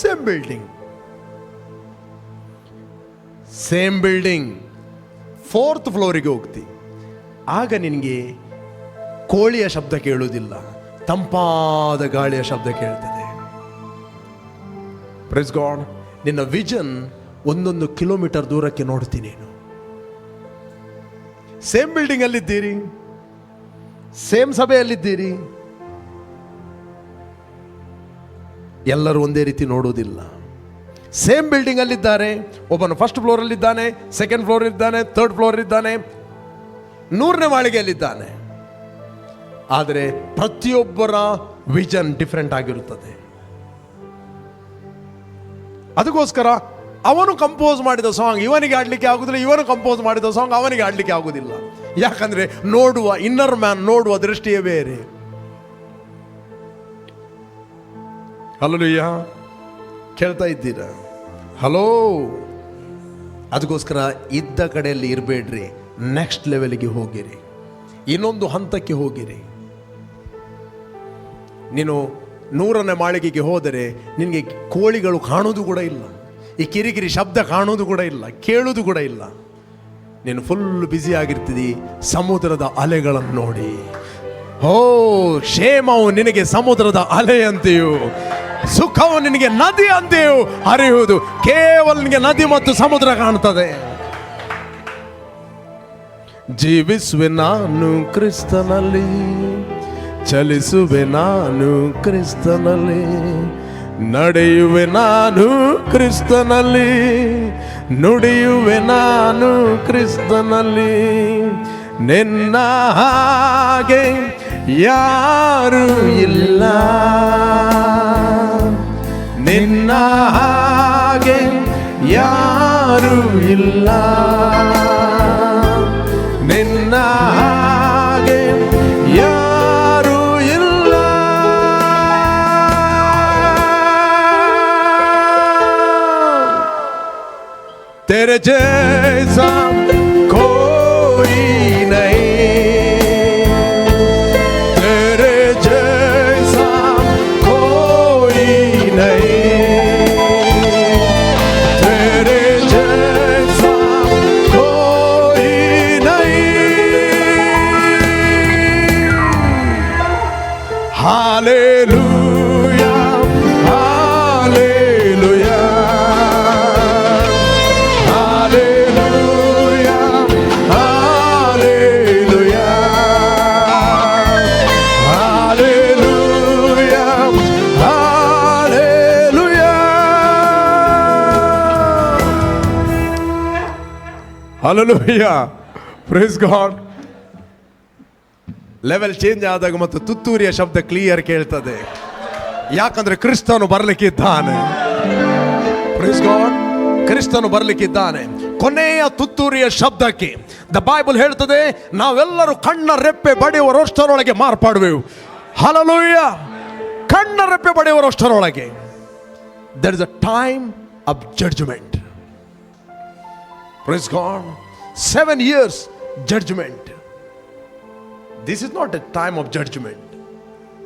ಸೇಮ್ ಬಿಲ್ಡಿಂಗ್ 4th ಫ್ಲೋರಿಗೆ ಹೋಗ್ತಿ, ಆಗ ನಿನಗೆ ಕೋಳಿಯ ಶಬ್ದ ಕೇಳುವುದಿಲ್ಲ, ತಂಪಾದ ಗಾಳಿಯ ಶಬ್ದ ಕೇಳ್ತದೆ. Praise God. ನಿನ್ನ ವಿಷನ್ 1 ಕಿಲೋಮೀಟರ್ ದೂರಕ್ಕೆ ನೋಡ್ತೀನಿ. ನೀನು ಸೇಮ್ ಬಿಲ್ಡಿಂಗ್ ಅಲ್ಲಿದ್ದೀರಿ, ಸೇಮ್ ಸಭೆಯಲ್ಲಿದ್ದೀರಿ, ಎಲ್ಲರೂ ಒಂದೇ ರೀತಿ ನೋಡುವುದಿಲ್ಲ. ಸೇಮ್ ಬಿಲ್ಡಿಂಗ್ ಅಲ್ಲಿದ್ದಾರೆ, ಒಬ್ಬನು ಫಸ್ಟ್ ಫ್ಲೋರ್ ಅಲ್ಲಿದ್ದಾನೆ, ಸೆಕೆಂಡ್ ಫ್ಲೋರ್ ಇದ್ದಾನೆ, 3rd ಫ್ಲೋರ್ ಇದ್ದಾನೆ, 100ನೇ ಮಾಳಿಗೆಯಲ್ಲಿದ್ದಾನೆ. ಆದರೆ ಪ್ರತಿಯೊಬ್ಬರ ವಿಷನ್ ಡಿಫರೆಂಟ್ ಆಗಿರುತ್ತದೆ. ಅದಕ್ಕೋಸ್ಕರ ಅವನು ಕಂಪೋಸ್ ಮಾಡಿದ ಸಾಂಗ್ ಇವನಿಗೆ ಆಡ್ಲಿಕ್ಕೆ ಆಗುದಿಲ್ಲ, ಇವನು ಕಂಪೋಸ್ ಮಾಡಿದ ಸಾಂಗ್ ಅವನಿಗೆ ಆಡ್ಲಿಕ್ಕೆ ಆಗುದಿಲ್ಲ. ಯಾಕಂದ್ರೆ ನೋಡುವ ಇನ್ನರ್ ಮ್ಯಾನ್ ನೋಡುವ ದೃಷ್ಟಿಯೇ ಬೇರೆ. ಹಲ್ಲೆಲೂಯಾ. ಕೇಳ್ತಾ ಇದ್ದೀರಾ? ಹಲೋ. ಅದಕ್ಕೋಸ್ಕರ ಇದ್ದ ಕಡೆಯಲ್ಲಿ ಇರಬೇಡ್ರಿ, ನೆಕ್ಸ್ಟ್ ಲೆವೆಲ್ಗೆ ಹೋಗಿರಿ, ಇನ್ನೊಂದು ಹಂತಕ್ಕೆ ಹೋಗಿರಿ. ನೀನು 100ನೇ ಮಾಳಿಗೆಗೆ ಹೋದರೆ ನಿನಗೆ ಕೋಳಿಗಳು ಕಾಣೋದು ಕೂಡ ಇಲ್ಲ, ಈ ಕಿರಿಕಿರಿ ಶಬ್ದ ಕಾಣೋದು ಕೂಡ ಇಲ್ಲ, ಕೇಳೋದು ಕೂಡ ಇಲ್ಲ. ನೀನು ಫುಲ್ ಬ್ಯುಸಿ ಆಗಿರ್ತಿದಿ ಸಮುದ್ರದ ಅಲೆಗಳನ್ನು ನೋಡಿ. ಓ, ಕ್ಷೇಮವು ನಿನಗೆ ಸಮುದ್ರದ ಅಲೆ ಅಂತೆಯೂ, ಸುಖವು ನಿನಗೆ ನದಿ ಅಂತೆಯೂ ಹರಿಯುವುದು. ಕೇವಲ ನಿನಗೆ ನದಿ ಮತ್ತು ಸಮುದ್ರ ಕಾಣ್ತದೆ. ಜೀವಿಸುವೆ ನಾನು ಕ್ರಿಸ್ತನಲ್ಲಿ, ಚಲಿಸುವೆ ನಾನು ಕ್ರಿಸ್ತನಲ್ಲಿ, ನಡೆಯುವೆ ನಾನು ಕ್ರಿಸ್ತನಲ್ಲಿ, ನುಡಿಯುವೆ ನಾನು ಕ್ರಿಸ್ತನಲ್ಲಿ. ನಿನ್ನ ಹಾಗೆ ಯಾರು ಇಲ್ಲ, ನಿನ್ನ ಹಾಗೆ ಯಾರು ಇಲ್ಲ, ನಿನ್ನ ಹಾಗೆ ಯಾರು ಇಲ್ಲ. तेरे जैसा कोई नहीं, तेरे जैसा कोई नहीं, तेरे जैसा कोई नहीं. Hallelujah, hallelujah, hallelujah, hallelujah, hallelujah, hallelujah. Hallelujah. Praise God. Level change ಆದಾಗ ಮತ್ತು ತುತ್ತೂರಿಯ ಶಬ್ದ ಕ್ಲಿಯರ್ ಕೇಳ್ತದೆ. ಯಾಕಂದ್ರೆ ಕ್ರಿಸ್ತನು ಬರ್ಲಿಕ್ಕಿದ್ದಾನೆ. Praise God. ಕ್ರಿಸ್ತನು ಬರ್ಲಿಕ್ಕಿದ್ದಾನೆ. ಕೊನೆಯ ತುತ್ತೂರಿಯ ಶಬ್ದಕ್ಕೆ ದ ಬೈಬಲ್ ಹೇಳ್ತದೆ, ನಾವೆಲ್ಲರೂ ಕಣ್ಣ ರೆಪ್ಪೆ ಬಡಿಯುವರಷ್ಟರೊಳಗೆ ಮಾರ್ಪಾಡುವೆವು. ಹಲ್ಲೆಲೂಯಾ. ಕಣ್ಣ ರೆಪ್ಪೆ ಬಡಿಯುವರಷ್ಟರೊಳಗೆ. There is a time of judgment. Praise God. 7 years judgment. This is not a time of judgment.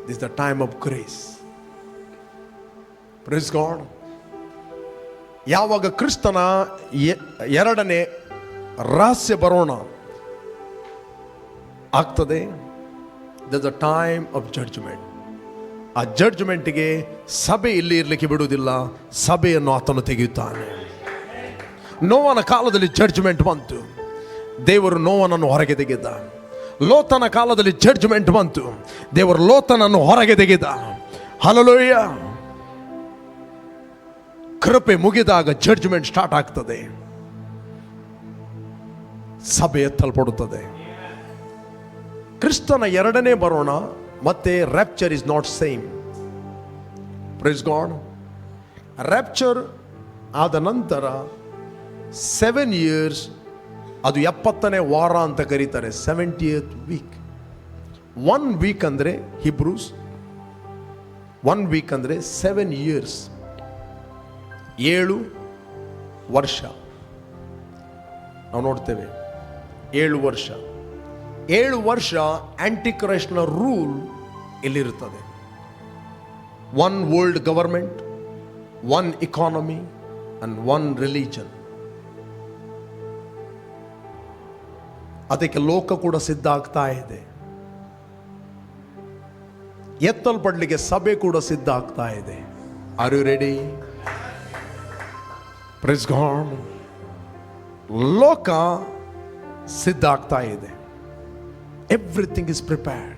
This is the time of grace. Praise God. ಯಾವಾಗ ಕ್ರಿಸ್ತನ ಎರಡನೇ ರಹಸ್ಯ ಬರೋಣ ಆಗ್ತದೆ, there's a time of judgment. ಆ ಜಡ್ಜ್ಮೆಂಟ್ಗೆ ಸಭೆ ಇಲ್ಲಿ ಇರಲಿಕ್ಕೆ ಬಿಡುವುದಿಲ್ಲ, ಸಭೆಯನ್ನು ಆತನು ತೆಗೆಯುತ್ತಾನೆ. ನೋವನ ಕಾಲದಲ್ಲಿ ಜಡ್ಜ್ಮೆಂಟ್ ಬಂತು, ದೇವರು ನೋವನನ್ನು ಹೊರಗೆ ತೆಗೆದ. ಲೋತನ ಕಾಲದಲ್ಲಿ ಜಡ್ಜ್ಮೆಂಟ್ ಬಂತು, ದೇವರು ಲೋತನನ್ನು ಹೊರಗೆ ತೆಗೆದ. ಹಲ್ಲೆಲೂಯಾ. ಕೃಪೆ ಮುಗಿದಾಗ ಜಡ್ಜ್ಮೆಂಟ್ ಸ್ಟಾರ್ಟ್ ಆಗ್ತದೆ, ಸಭೆ ಎತ್ತಲ್ಪಡುತ್ತದೆ. ಕ್ರಿಸ್ತನ ಎರಡನೇ ಬರೋಣ ಮತ್ತೆ rapture is not same. Praise God. Rapture ಆದ ನಂತರ 7 years, ಅದು 70ನೇ ವಾರ ಅಂತ ಕರೀತಾರೆ, 70th week. 1 week ಅಂದರೆ ಹಿಬ್ರೂಸ್ 1 week ಅಂದರೆ 7 years, 7 ವರ್ಷ. ನಾವು ನೋಡ್ತೇವೆ 7 ವರ್ಷ. 7 ವರ್ಷ ಆಂಟಿಕ್ರೈಸ್ಟ್ನ ರೂಲ್ ಇಲ್ಲಿರುತ್ತದೆ. 1 world government, 1 economy and 1 religion. ಅದಕ್ಕೆ ಲೋಕ ಕೂಡ ಸಿದ್ಧ ಆಗ್ತಾ ಇದೆ. ಎತ್ತಲ್ಪಡ್ಲಿಕ್ಕೆ ಸಭೆ ಕೂಡ ಸಿದ್ಧ ಆಗ್ತಾ ಇದೆ. Are you ready? Praise God. ಲೋಕ ಸಿದ್ಧ ಆಗ್ತಾ ಇದೆ. Everything is prepared.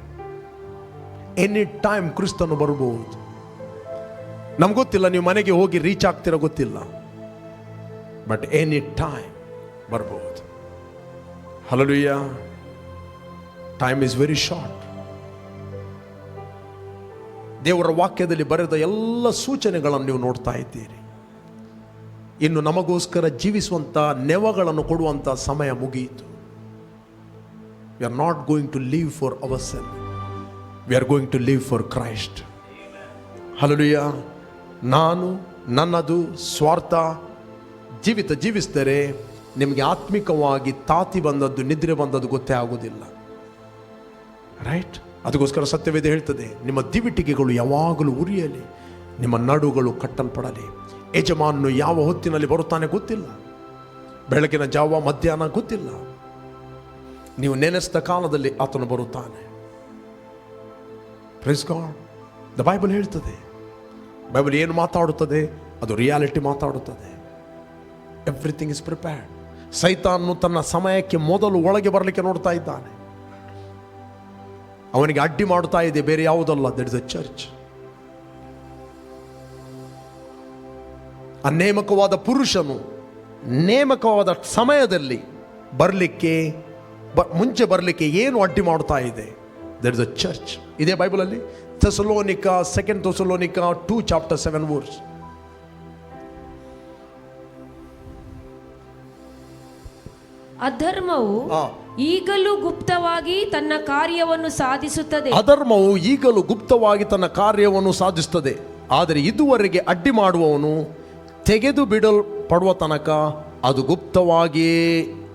Any time ಕ್ರಿಸ್ತನು ಬರಬಹುದು. ನಮ್ಗೆ ಗೊತ್ತಿಲ್ಲ, ನೀವು ಮನೆಗೆ ಹೋಗಿ ರೀಚ್ ಆಗ್ತಿರೋ ಗೊತ್ತಿಲ್ಲ, ಬಟ್ ಎನಿ ಟೈಮ್ ಬರಬಹುದು. Hallelujah. Time is very short. ದೇವರ ವಾಕ್ಯದಲ್ಲಿ ಬರೆದ ಎಲ್ಲ ಸೂಚನೆಗಳನ್ನು ನೀವು ನೋಡ್ತಾ ಇದ್ದೀರಿ. ಇನ್ನು ನಮಗೋಸ್ಕರ ಜೀವಿಸುವಂಥ ನೆವಗಳನ್ನು ಕೊಡುವಂಥ ಸಮಯ ಮುಗಿಯಿತು. We are not going to live for our self, we are going to live for Christ. Hallelujah. ನಾನು ನನ್ನದು ಸ್ವಾರ್ಥ ಜೀವಿಸಿದರೆ ನಿಮಗೆ ಆತ್ಮಿಕವಾಗಿ ತಾತಿ ಬಂದದ್ದು, ನಿದ್ರೆ ಬಂದದ್ದು ಗೊತ್ತೇ ಆಗುವುದಿಲ್ಲ. ರೈಟ್? ಅದಕ್ಕೋಸ್ಕರ ಸತ್ಯವೇದ ಹೇಳ್ತದೆ, ನಿಮ್ಮ ದಿವಿಟಿಗೆಗಳು ಯಾವಾಗಲೂ ಉರಿಯಲಿ, ನಿಮ್ಮ ನಡುಗಳು ಕಟ್ಟಲ್ಪಡಲಿ. ಯಜಮಾನನು ಯಾವ ಹೊತ್ತಿನಲ್ಲಿ ಬರುತ್ತಾನೆ ಗೊತ್ತಿಲ್ಲ. ಬೆಳಗಿನ ಜಾವ, ಮಧ್ಯಾಹ್ನ ಗೊತ್ತಿಲ್ಲ. ನೀವು ನೆನೆಸಿದ ಕಾಲದಲ್ಲಿ ಆತನು ಬರುತ್ತಾನೆ. Praise God. ದ ಬೈಬಲ್ ಹೇಳ್ತದೆ, ಬೈಬಲ್ ಏನು ಮಾತಾಡುತ್ತದೆ ಅದು ರಿಯಾಲಿಟಿ ಮಾತಾಡುತ್ತದೆ. Everything is prepared. ಸೈತಾನನು ತನ್ನ ಸಮಯಕ್ಕೆ ಮೊದಲು ಒಳಗೆ ಬರಲಿಕ್ಕೆ ನೋಡ್ತಾ ಇದ್ದಾನೆ. ಅವನಿಗೆ ಅಡ್ಡಿ ಮಾಡುತ್ತಾ ಇದೆ ಬೇರೆ ಯಾವುದಲ್ಲ, ದಟ್ ಇಸ್ ಅ ಚರ್ಚ್. ಆ ನೇಮಕವಾದ ಪುರುಷನು ನೇಮಕವಾದ ಸಮಯದಲ್ಲಿ ಬರಲಿಕ್ಕೆ ಮುಂಚೆ ಬರಲಿಕ್ಕೆ ಏನು ಅಡ್ಡಿ ಮಾಡ್ತಾ ಇದೆ? That is a church. ಇದೇ ಬೈಬಲಲ್ಲಿ ಥೆಸಲೋನಿಕ, 2 ಥೆಸಲೋನಿಕ 2 chapter 7 verse. ಅಧರ್ಮವು ಈಗಲೂ ಗುಪ್ತವಾಗಿ ತನ್ನ ಕಾರ್ಯವನ್ನು ಸಾಧಿಸುತ್ತದೆ. ಅಧರ್ಮವು ಈಗಲೂ ಗುಪ್ತವಾಗಿ ತನ್ನ ಕಾರ್ಯವನ್ನು ಸಾಧಿಸುತ್ತದೆ, ಆದರೆ ಇದುವರೆಗೆ ಅಡ್ಡಿ ಮಾಡುವವನು ತೆಗೆದು ಬಿಡಲ್ಪಡುವ ತನಕ ಅದು ಗುಪ್ತವಾಗಿಯೇ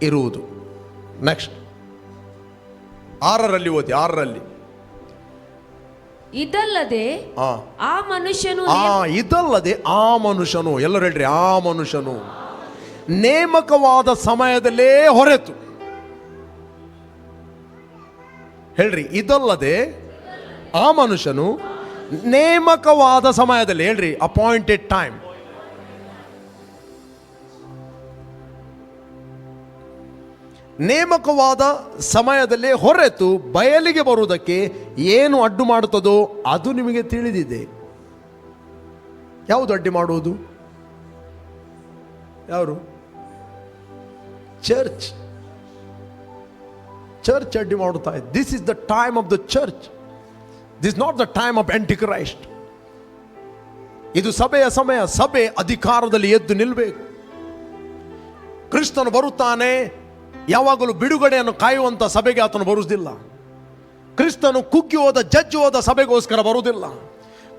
ಇರುವುದು. ನೆಕ್ಸ್ಟ್ 6ರಲ್ಲಿ ಓದಿ. 6ರಲ್ಲಿ ಇದಲ್ಲದೆ ಆ ಮನುಷ್ಯನು ಇದಲ್ಲದೆ ಆ ಮನುಷ್ಯನು, ಎಲ್ಲರೂ ಹೇಳ್ರಿ, ಆ ಮನುಷ್ಯನು ನೇಮಕವಾದ ಸಮಯದಲ್ಲೇ ಹೊರೆತು. ಹೇಳ್ರಿ, ಇದಲ್ಲದೆ ಆ ಮನುಷ್ಯನು ನೇಮಕವಾದ ಸಮಯದಲ್ಲಿ, ಹೇಳ್ರಿ, ಅಪಾಯಿಂಟೆಡ್ ಟೈಮ್. ನೇಮಕವಾದ ಸಮಯದಲ್ಲಿ ಹೊರೆತು ಬಯಲಿಗೆ ಬರುವುದಕ್ಕೆ ಏನು ಅಡ್ಡು ಮಾಡುತ್ತದೋ ಅದು ನಿಮಗೆ ತಿಳಿದಿದೆ. ಯಾವುದು ಅಡ್ಡಿ ಮಾಡುವುದು? ಯಾರು? ಚರ್ಚ್. ಚರ್ಚ್ ಅಡ್ಡಿ ಮಾಡುತ್ತಾ ಇದೆ. This is the time of the church, this not the time of Antichrist. ಇದು ಸಭೆಯ ಸಮಯ. ಸಭೆ ಅಧಿಕಾರದಲ್ಲಿ ಎದ್ದು ನಿಲ್ಲಬೇಕು. ಕ್ರಿಸ್ತನು ಬರುತ್ತಾನೆ. ಯಾವಾಗಲೂ ಬಿಡುಗಡೆಯನ್ನು ಕಾಯುವಂಥ ಸಭೆಗೆ ಆತನು ಬರುವುದಿಲ್ಲ. ಕ್ರಿಸ್ತನು ಕುಗ್ಗಿ ಹೋದ, ಜಜ್ಜಿ ಹೋದ ಸಭೆಗೋಸ್ಕರ ಬರುವುದಿಲ್ಲ.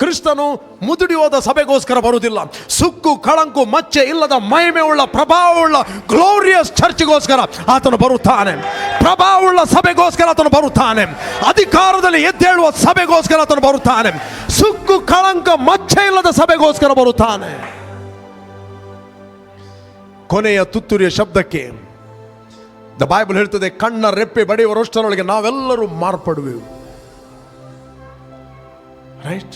ಕ್ರಿಸ್ತನು ಮುದುಡಿ ಹೋದ ಸಭೆಗೋಸ್ಕರ ಬರುವುದಿಲ್ಲ. ಸುಕ್ಕು ಕಳಂಕು ಮಚ್ಚೆ ಇಲ್ಲದ ಮಹಿಮೆಯುಳ್ಳ ಪ್ರಭಾವವುಳ್ಳ ಗ್ಲೋರಿಯಸ್ ಚರ್ಚ್ಗೋಸ್ಕರ ಆತನು ಬರುತ್ತಾನೆ. ಪ್ರಭಾವವುಳ್ಳ ಸಭೆಗೋಸ್ಕರ ಆತನು ಬರುತ್ತಾನೆ. ಅಧಿಕಾರದಲ್ಲಿ ಎದ್ದೇಳುವ ಸಭೆಗೋಸ್ಕರ ಆತನು ಬರುತ್ತಾನೆ. ಸುಕ್ಕು ಕಳಂಕ ಮಚ್ಚೆ ಇಲ್ಲದ ಸಭೆಗೋಸ್ಕರ ಬರುತ್ತಾನೆ. ಕೊನೆಯ ತುತ್ತೂರಿಯ ಶಬ್ದಕ್ಕೆ ದ ಬೈಬಲ್ ಹೇಳ್ತದೆ, ಕಣ್ಣ ರೆಪ್ಪೆ ಬಡಿಯುವರಷ್ಟರೊಳಗೆ ನಾವೆಲ್ಲರೂ ಮಾರ್ಪಡುವೆವು. ರೈಟ್,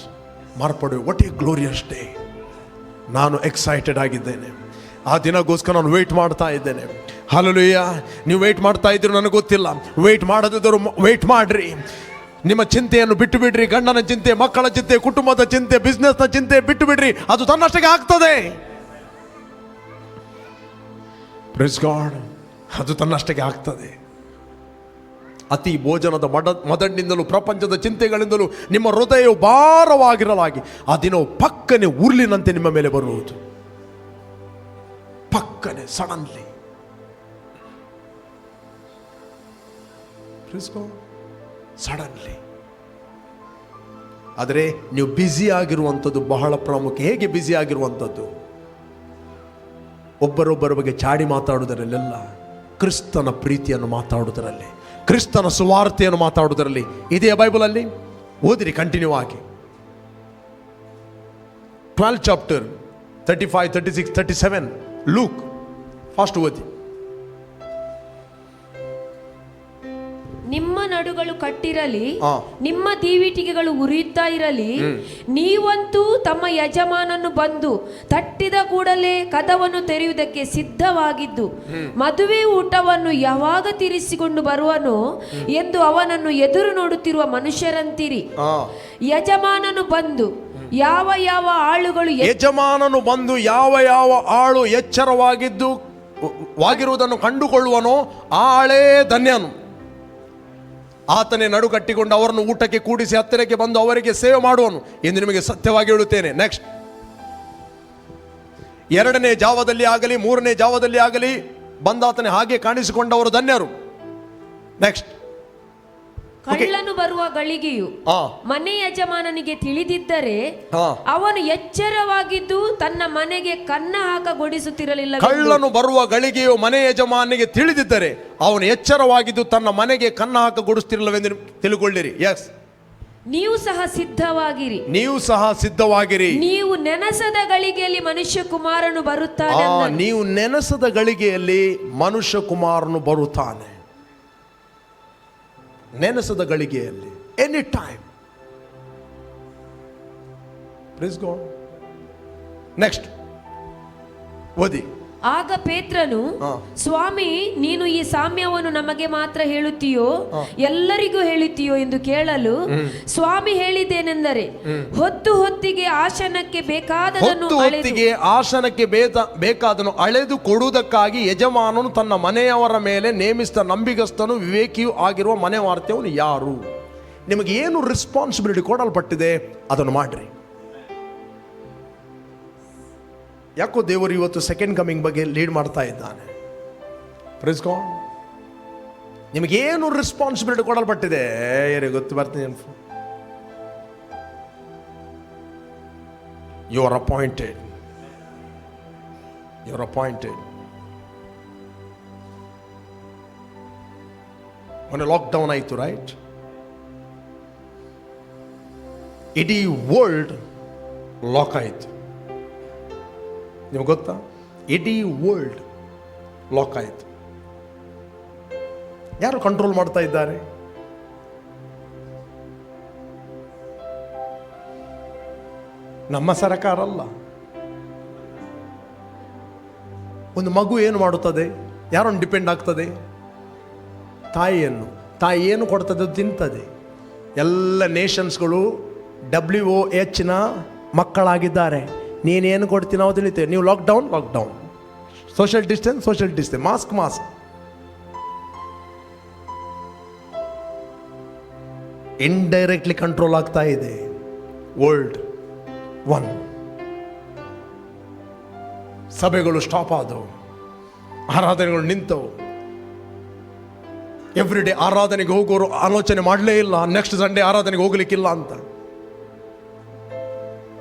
ಮಾರ್ಪಡುವೆ. What a glorious day. ನಾನು ಎಕ್ಸೈಟೆಡ್ ಆಗಿದ್ದೇನೆ. ಆ ದಿನಗೋಸ್ಕರ ನಾನು ವೆಯ್ಟ್ ಮಾಡ್ತಾ ಇದ್ದೇನೆ. ಹಲ್ಲೆಲೂಯಾ. ನೀವು ವೆಯ್ಟ್ ಮಾಡ್ತಾ ಇದ್ದೀರಿ ನನಗೆ ಗೊತ್ತಿಲ್ಲ. ವೆಯ್ಟ್ ಮಾಡದಿದ್ದರು ವೆಯ್ಟ್ ಮಾಡ್ರಿ. ನಿಮ್ಮ ಚಿಂತೆಯನ್ನು ಬಿಟ್ಟು ಬಿಡ್ರಿ. ಗಂಡನ ಚಿಂತೆ, ಮಕ್ಕಳ ಚಿಂತೆ, ಕುಟುಂಬದ ಚಿಂತೆ, ಬಿಸ್ನೆಸ್ನ ಚಿಂತೆ ಬಿಟ್ಟು ಬಿಡ್ರಿ. ಅದು ತನ್ನಷ್ಟಕ್ಕೆ ಆಗ್ತದೆ. Praise God. ಅದು ತನ್ನಷ್ಟಕ್ಕೆ ಆಗ್ತದೆ. ಅತಿ ಭೋಜನದ ಮದಣ್ಣಿಂದಲೂ ಪ್ರಪಂಚದ ಚಿಂತೆಗಳಿಂದಲೂ ನಿಮ್ಮ ಹೃದಯವು ಭಾರವಾಗಿರಲಾಗಿ ಆ ದಿನವು ಪಕ್ಕನೆ ಉರ್ಲಿನಂತೆ ನಿಮ್ಮ ಮೇಲೆ ಬರುವುದು. ಪಕ್ಕನೆ, ಸಡನ್ಲಿ. ಸಡನ್ಲಿ. ಆದರೆ ನೀವು ಬ್ಯುಸಿ ಆಗಿರುವಂಥದ್ದು ಬಹಳ ಪ್ರಾಮುಖ್ಯ. ಹೇಗೆ ಬ್ಯುಸಿ ಆಗಿರುವಂಥದ್ದು? ಒಬ್ಬರೊಬ್ಬರ ಬಗ್ಗೆ ಚಾಡಿ ಮಾತಾಡುವುದರಲ್ಲೆಲ್ಲ, ಕ್ರಿಸ್ತನ ಪ್ರೀತಿಯನ್ನು ಮಾತಾಡುವುದರಲ್ಲಿ, ಕ್ರಿಸ್ತನ ಸುವಾರ್ತೆಯನ್ನು ಮಾತಾಡುವುದರಲ್ಲಿ. ಇದೆಯಾ ಬೈಬಲಲ್ಲಿ? ಓದಿರಿ ಕಂಟಿನ್ಯೂ ಆಗಿ. 12 ಚಾಪ್ಟರ್ 35, 36, 37 ಲೂಕ್. ಫಾಸ್ಟ್ ಓದಿ. ನಿಮ್ಮ ನಡುಗಳು ಕಟ್ಟಿರಲಿ, ನಿಮ್ಮ ದೀವಿಟಿಗೆಗಳು ಉರಿಯುತ್ತಾ ಇರಲಿ. ನೀವಂತೂ ತಮ್ಮ ಯಜಮಾನನು ಬಂದು ತಟ್ಟಿದ ಕೂಡಲೇ ಕದವನ್ನು ತೆರೆಯುವುದಕ್ಕೆ ಸಿದ್ಧವಾಗಿದ್ದು ಮದುವೆ ಊಟವನ್ನು ಯಾವಾಗ ತೀರಿಸಿಕೊಂಡು ಬರುವನೋ ಎಂದು ಅವನನ್ನು ಎದುರು ನೋಡುತ್ತಿರುವ ಮನುಷ್ಯರಂತಿರಿ. ಯಜಮಾನನು ಬಂದು ಯಾವ ಯಾವ ಆಳುಗಳು ಯಜಮಾನನು ಬಂದು ಯಾವ ಯಾವ ಆಳು ಎಚ್ಚರವಾಗಿರುವುದನ್ನು ಕಂಡುಕೊಳ್ಳುವನೋ ಆ ಆಳೇ ಧನ್ಯನು. ಆತನೇ ನಡು ಕಟ್ಟಿಕೊಂಡು ಅವರನ್ನು ಊಟಕ್ಕೆ ಕೂಡಿಸಿ ಹತ್ತಿರಕ್ಕೆ ಬಂದು ಅವರಿಗೆ ಸೇವೆ ಮಾಡುವನು ಎಂದು ನಿಮಗೆ ಸತ್ಯವಾಗಿ ಹೇಳುತ್ತೇನೆ. ನೆಕ್ಸ್ಟ್, 2ನೇ ಜಾವದಲ್ಲಿ ಆಗಲಿ 3ನೇ ಜಾವದಲ್ಲಿ ಆಗಲಿ ಬಂದಾತನೇ ಹಾಗೆ ಕಾಣಿಸಿಕೊಂಡವರು ಧನ್ಯರು. ನೆಕ್ಸ್ಟ್, ಕಳ್ಳನು ಬರುವ ಗಳಿಗೆಯು ಮನೆ ಯಜಮಾನನಿಗೆ ತಿಳಿದಿದ್ದರೆ ಅವನು ಎಚ್ಚರವಾಗಿದ್ದು ತನ್ನ ಮನೆಗೆ ಕನ್ನ ಹಾಕಗೊಡಿಸುತ್ತಿರಲಿಲ್ಲ. ಕಳ್ಳನು ಬರುವ ಗಳಿಗೆಯು ಮನೆ ಯಜಮಾನಿಗೆ ತಿಳಿದಿದ್ದರೆ ಅವನು ಎಚ್ಚರವಾಗಿದ್ದು ತನ್ನ ಮನೆಗೆ ಕನ್ನ ಹಾಕಗೊಡಿಸುತ್ತಿರಲಿಲ್ಲವೆಂದು ತಿಳ್ಕೊಳ್ಳಿರಿ. ಎಸ್, ನೀವು ಸಹ ಸಿದ್ಧವಾಗಿರಿ. ನೀವು ಸಹ ಸಿದ್ಧವಾಗಿರಿ. ನೀವು ನೆನಸದ ಗಳಿಗೆಯಲ್ಲಿ ಮನುಷ್ಯ ಕುಮಾರನು ಬರುತ್ತಾನೆ. ನೀವು ನೆನಸದ ಗಳಿಗೆಯಲ್ಲಿ ಮನುಷ್ಯ ಕುಮಾರನು ಬರುತ್ತಾನೆ. ನೆನಸದ ಗಳಿಗೆಯಲ್ಲಿ, any time. Praise God. Next ಓದಿ. ಆಗ ಪೇತ್ರನು, ಸ್ವಾಮಿ, ನೀನು ಈ ಸಾಮ್ಯವನ್ನು ನಮಗೆ ಮಾತ್ರ ಹೇಳುತ್ತೀಯೋ ಎಲ್ಲರಿಗೂ ಹೇಳುತ್ತೀಯೋ ಎಂದು ಕೇಳಲು, ಸ್ವಾಮಿ ಹೇಳಿದ್ದೇನೆಂದರೆ, ಹೊತ್ತು ಹೊತ್ತಿಗೆ ಆಸನಕ್ಕೆ ಬೇಕಾದನ್ನು ಅಳೆದು ಕೊಡುವುದಕ್ಕಾಗಿ ಯಜಮಾನನು ತನ್ನ ಮನೆಯವರ ಮೇಲೆ ನೇಮಿಸಿದ ನಂಬಿಗಸ್ತನು ವಿವೇಕಿಯೂ ಆಗಿರುವ ಮನೆ ವಾರ್ತೆಯವನು ಯಾರು? ನಿಮಗೆ ಏನು ರೆಸ್ಪಾನ್ಸಿಬಿಲಿಟಿ ಕೊಡಲ್ಪಟ್ಟಿದೆ ಅದನ್ನು ಮಾಡ್ರಿ. ಯಾಕೋ ದೇವರು ಇವತ್ತು ಸೆಕೆಂಡ್ ಕಮಿಂಗ್ ಬಗ್ಗೆ ಲೀಡ್ ಮಾಡ್ತಾ ಇದ್ದಾನೆ. Praise God. ನಿಮಗೇನು ರೆಸ್ಪಾನ್ಸಿಬಿಲಿಟಿ ಕೊಡಲ್ಪಟ್ಟಿದೆ ಯಾರಿಗೆ ಗೊತ್ತು? ಬರ್ತೀನಿ. You are appointed. You are appointed. ಮೊನ್ನೆ ಲಾಕ್ಡೌನ್ ಆಯಿತು, ರೈಟ್? ಇಡೀ ವರ್ಲ್ಡ್ ಲಾಕ್ ಆಯಿತು. ನಿಮ್ಗೆ ಗೊತ್ತಾ? ಇಡೀ ವರ್ಲ್ಡ್ ಲಾಕ್ ಆಯಿತು. ಯಾರು ಕಂಟ್ರೋಲ್ ಮಾಡ್ತಾ ಇದ್ದಾರೆ? ನಮ್ಮ ಸರ್ಕಾರ ಅಲ್ಲ. ಒಂದು ಮಗು ಏನು ಮಾಡುತ್ತದೆ? ಯಾರನ್ನು ಡಿಪೆಂಡ್ ಆಗ್ತದೆ? ತಾಯಿಯನ್ನು. ತಾಯಿ ಏನು ಕೊಡ್ತದೆ ತಿಂತದೆ. ಎಲ್ಲ ನೇಷನ್ಸ್ಗಳು WHO ಮಕ್ಕಳಾಗಿದ್ದಾರೆ. ನೀನೇನು ಕೊಡ್ತೀನಿ ನಾವು ತಿಳಿತೇವೆ. ನೀವು lockdown, social distance, mask. Indirectly control ಆಗ್ತಾ ಇದೆ. ವರ್ಲ್ಡ್ ಒನ್, ಸಭೆಗಳು ಸ್ಟಾಪ್ ಆದವು, ಆರಾಧನೆಗಳು ನಿಂತವು. ಎವ್ರಿ ಡೇ ಆರಾಧನೆಗೆ ಹೋಗೋರು ಆಲೋಚನೆ ಮಾಡಲೇ ಇಲ್ಲ ನೆಕ್ಸ್ಟ್ ಸಂಡೇ ಆರಾಧನೆಗೆ ಹೋಗ್ಲಿಕ್ಕಿಲ್ಲ ಅಂತ.